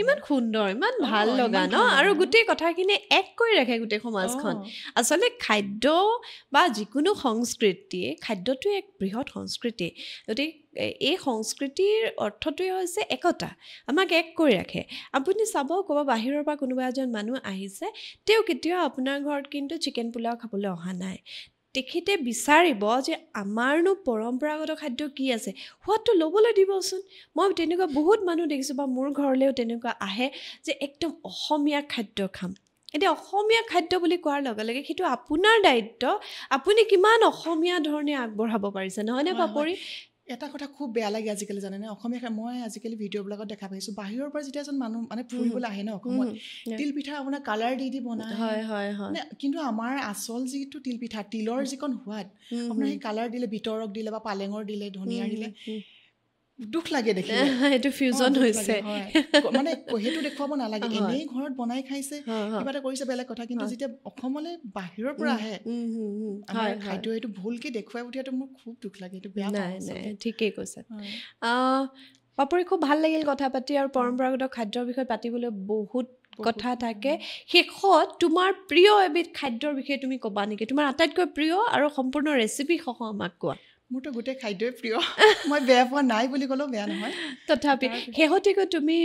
ইমান সুন্দৰ ইমান ভাল লগা ন আৰু গোটেই কথাখিনি এক কৰি ৰাখে গোটেই সমাজখন আচলতে খাদ্য বা যিকোনো সংস্কৃতিয়ে খাদ্যটো এক বৃহৎ সংস্কৃতি গতিকে এই সংস্কৃতিৰ অৰ্থটোৱে হৈছে একতা আমাক এক কৰি ৰাখে আপুনি চাব ক'ৰবাত বাহিৰৰ পৰা কোনোবা এজন মানুহ আহিছে তেওঁ কেতিয়াও আপোনাৰ ঘৰত কিন্তু চিকেন পোলাও খাবলৈ অহা নাই তেখেতে বিচাৰিব যে আমাৰনো পৰম্পৰাগত খাদ্য কি আছে সোৱাদটো ল'বলৈ দিবচোন মই তেনেকুৱা বহুত মানুহ দেখিছোঁ বা মোৰ ঘৰলৈও তেনেকুৱা আহে যে একদম অসমীয়া খাদ্য খাম এতিয়া অসমীয়া খাদ্য বুলি কোৱাৰ লগে লগে সেইটো আপোনাৰ দায়িত্ব আপুনি কিমান অসমীয়া ধৰণে আগবঢ়াব পাৰিছে নহয়নে পাপৰি এটা কথা খুব বেয়া লাগে আজিকালি জানেনে অসমীয়া মই আজিকালি ভিডিঅ'বিলাকত দেখা পাইছোঁ বাহিৰৰ পৰা যেতিয়া এজন মানুহ মানে ফুৰিবলৈ আহে ন অসমত তিল পিঠা আপোনাৰ কালাৰ দি বনায় হয় কিন্তু আমাৰ আচল যিটো তিল পিঠা তিলৰ যিকণ সোৱাদ আপোনাৰ সেই কালাৰ দিলে বিতৰক দিলে বা পালেঙৰ দিলে ধনিয়াৰ দিলে দুখ লাগে দেখিলে এইটো ফিউজন হৈছে মানে সেইটো দেখুৱাব নালাগে এনেই ঘৰত বনাই খাইছে কিবা এটা কৰিছে বেলেগ কথা কিন্তু যেতিয়া অসমলৈ বাহিৰৰ পৰা আহে খাদ্য এইটো ভুলকে দেখুৱাই উঠিয়াটো মোৰ খুব দুখ লাগে এইটো বেয়া নাই ঠিকেই কৈছে পাপৰি খুব ভাল লাগিল কথা পাতি আৰু পৰম্পৰাগত খাদ্যৰ বিষয়ে পাতিবলৈ বহুত কথা থাকে শেষত তোমাৰ প্ৰিয় এবিধ খাদ্যৰ বিষয়ে তুমি ক'বা নেকি তোমাৰ আটাইতকৈ প্ৰিয় আৰু সম্পূৰ্ণ ৰেচিপি সহ আমাক কোৱা মোৰতো গোটেই খাদ্যই প্ৰিয় মই বেয়া পোৱা নাই বুলি ক'লেও বেয়া নহয় তথাপি শেহতীয়াকৈ তুমি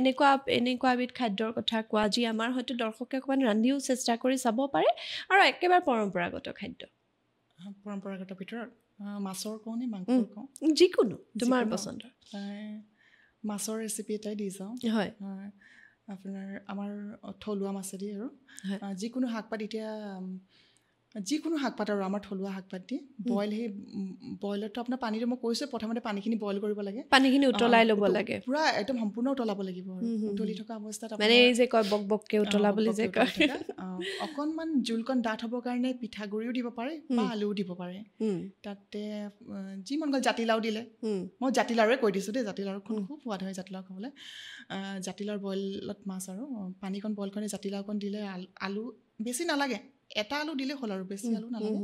এনেকুৱা এবিধ খাদ্যৰ কথা কোৱা যি আমাৰ হয়তো দৰ্শকে অকণমান ৰান্ধিও চেষ্টা কৰি চাব পাৰে আৰু একেবাৰে পৰম্পৰাগত খাদ্য পৰম্পৰাগত ভিতৰত মাছৰ কওঁ নে মাংসৰ কওঁ যিকোনো তোমাৰ পচন্দৰ মাছৰ ৰেচিপি এটাই দি যাওঁ হয় আপোনাৰ আমাৰ থলুৱা মাছেদি আৰু যিকোনো শাক পাত এতিয়া যিকোনো শাক পাত আৰু আমাৰ থলুৱা শাক পাত দি বইল সেই বইলতো আপোনাৰ পানীটো মই কৈছোঁ প্ৰথমতে পানীখিনি বইল কৰিব লাগে পানীখিনি উতলাই ল'ব লাগে পুৰা একদম সম্পূৰ্ণ উতলাব লাগিব আৰু উতলি থকা অৱস্থাত মানে এই যে কয় বক বককৈ উতলা বুলি যে কয় অকণমান জোলকণ ডাঠ হ'বৰ কাৰণে পিঠাগুড়িও দিব পাৰে বা আলুও দিব পাৰে তাতে যি মন গ'ল জাতিলাও দিলে মই জাতিলাওৱে কৈ দিছোঁ দেই জাতিলাওখন খুব সোৱাদ হয় জাতিলাও খাবলৈ জাতিলাওৰ বইলত মাছ আৰু পানীকণ বইল কৰি জাতিলাওকণ দিলে আলু বেছি নালাগে এটা আলু দিলে হ'ল আৰু বেছি আলু নালাগে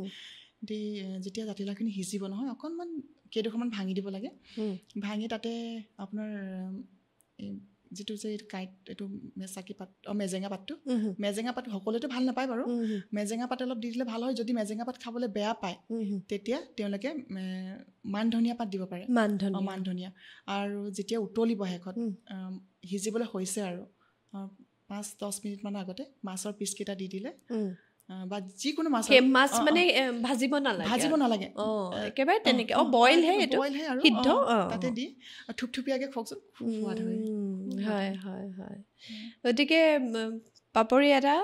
দি যেতিয়া জাতিলাওখিনি সিজিব নহয় অকণমান কেইডোখৰমান ভাঙি দিব লাগে ভাঙি তাতে আপোনাৰ যিটো যে কাঁইট এইটো মেচাকি পাত মেজেঙা পাতটো মেজেঙা পাত সকলোৱেতো ভাল নাপায় বাৰু মেজেঙা পাত অলপ দি দিলে ভাল হয় যদি মেজেঙা পাত খাবলৈ বেয়া পায় তেতিয়া তেওঁলোকে মান ধনিয়া পাত দিব পাৰে মান ধনিয়া আৰু যেতিয়া উতলিব শেষত সিজিবলৈ হৈছে আৰু 5-10 মিনিটমানৰ আগতে মাছৰ পিচকেইটা দি দিলে বা যিকোনো মাছ মানে ভাজিব নালাগে একেবাৰে তেনেকৈ বইল হে আৰু সিদ্ধ তাতে দি থুপথুপীয়াকৈ খুৱাওকচোন খুব সোৱাদ হয় গতিকে পাপৰি এটা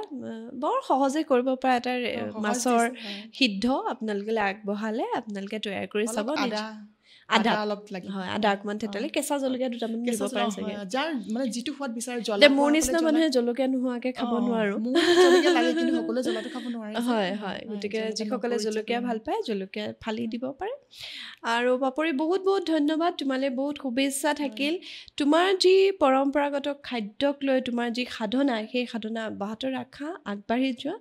বৰ সহজে কৰিব পৰা এটা মাছৰ সিদ্ধ আপোনালোকে আগবঢ়ালে আপোনালোকে তৈয়াৰ কৰি চাব আদা অলপ লাগিব হয় আদা অকণমান থেতালি কেঁচা জলকীয়া দুটামান দিব পাৰে চাগে যাৰ মানে যিটো সোৱাদ বিচাৰে জ্বলা মোৰ নিচিনা মানুহে জলকীয়া নোহোৱাকৈ খাব নোৱাৰোঁ জলকীয়া লাগে কিন্তু সকলোৱে জ্বলাটো খাব নোৱাৰে হয় গতিকে যিসকলে জলকীয়া ভাল পায় জলকীয়া ফালি দিব পাৰে আৰু পাপৰি বহুত বহুত ধন্যবাদ তোমালৈ বহুত শুভেচ্ছা থাকিল তোমাৰ যি পৰম্পৰাগত খাদ্যক লৈ তোমাৰ যি সাধনা সেই সাধনা অব্যাহত ৰাখা আগবাঢ়ি যোৱা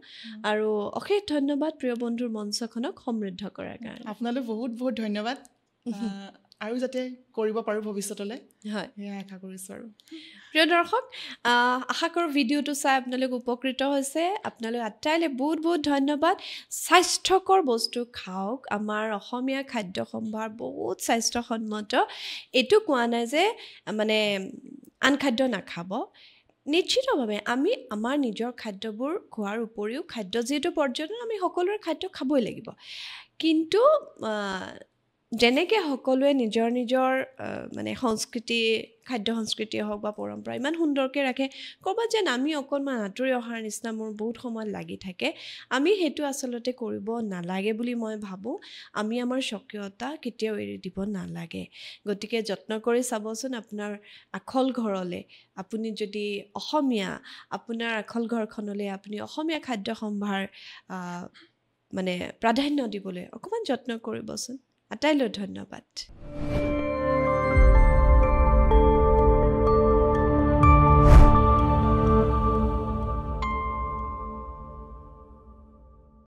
আৰু অশেষ ধন্যবাদ প্ৰিয় বন্ধুৰ মঞ্চখনক সমৃদ্ধ কৰাৰ কাৰণে আপোনালৈ বহুত বহুত ধন্যবাদ আৰু যাতে কৰিব পাৰোঁ ভৱিষ্যতলৈ হয় সেয়া আশা কৰিছোঁ আৰু প্ৰিয় দৰ্শক আশা কৰোঁ ভিডিঅ'টো চাই আপোনালোক উপকৃত হৈছে আপোনালোক আটাইলৈ বহুত বহুত ধন্যবাদ স্বাস্থ্যকৰ বস্তু খাওক আমাৰ অসমীয়া খাদ্য সম্ভাৰ বহুত স্বাস্থ্যসন্মত এইটো কোৱা নাই যে মানে আন খাদ্য নাখাব নিশ্চিতভাৱে আমি আমাৰ নিজৰ খাদ্যবোৰ খোৱাৰ উপৰিও খাদ্য যিহেতু পৰ্যটন আমি সকলোৰে খাদ্য খাবই লাগিব কিন্তু যেনেকৈ সকলোৱে নিজৰ নিজৰ মানে সংস্কৃতি খাদ্য সংস্কৃতিয়ে হওক বা পৰম্পৰা ইমান সুন্দৰকৈ ৰাখে ক'ৰবাত যেন আমি অকণমান আঁতৰি অহাৰ নিচিনা মোৰ বহুত সময়ত লাগি থাকে আমি সেইটো আচলতে কৰিব নালাগে বুলি মই ভাবোঁ আমি আমাৰ স্বকীয়তা কেতিয়াও এৰি দিব নালাগে গতিকে যত্ন কৰি চাবচোন আপোনাৰ আখল ঘৰলৈ আপুনি যদি অসমীয়া আপোনাৰ আখল ঘৰখনলৈ আপুনি অসমীয়া খাদ্য সম্ভাৰ মানে প্ৰাধান্য দিবলৈ অকণমান যত্ন কৰিবচোন আটাইলৈ ধন্যবাদ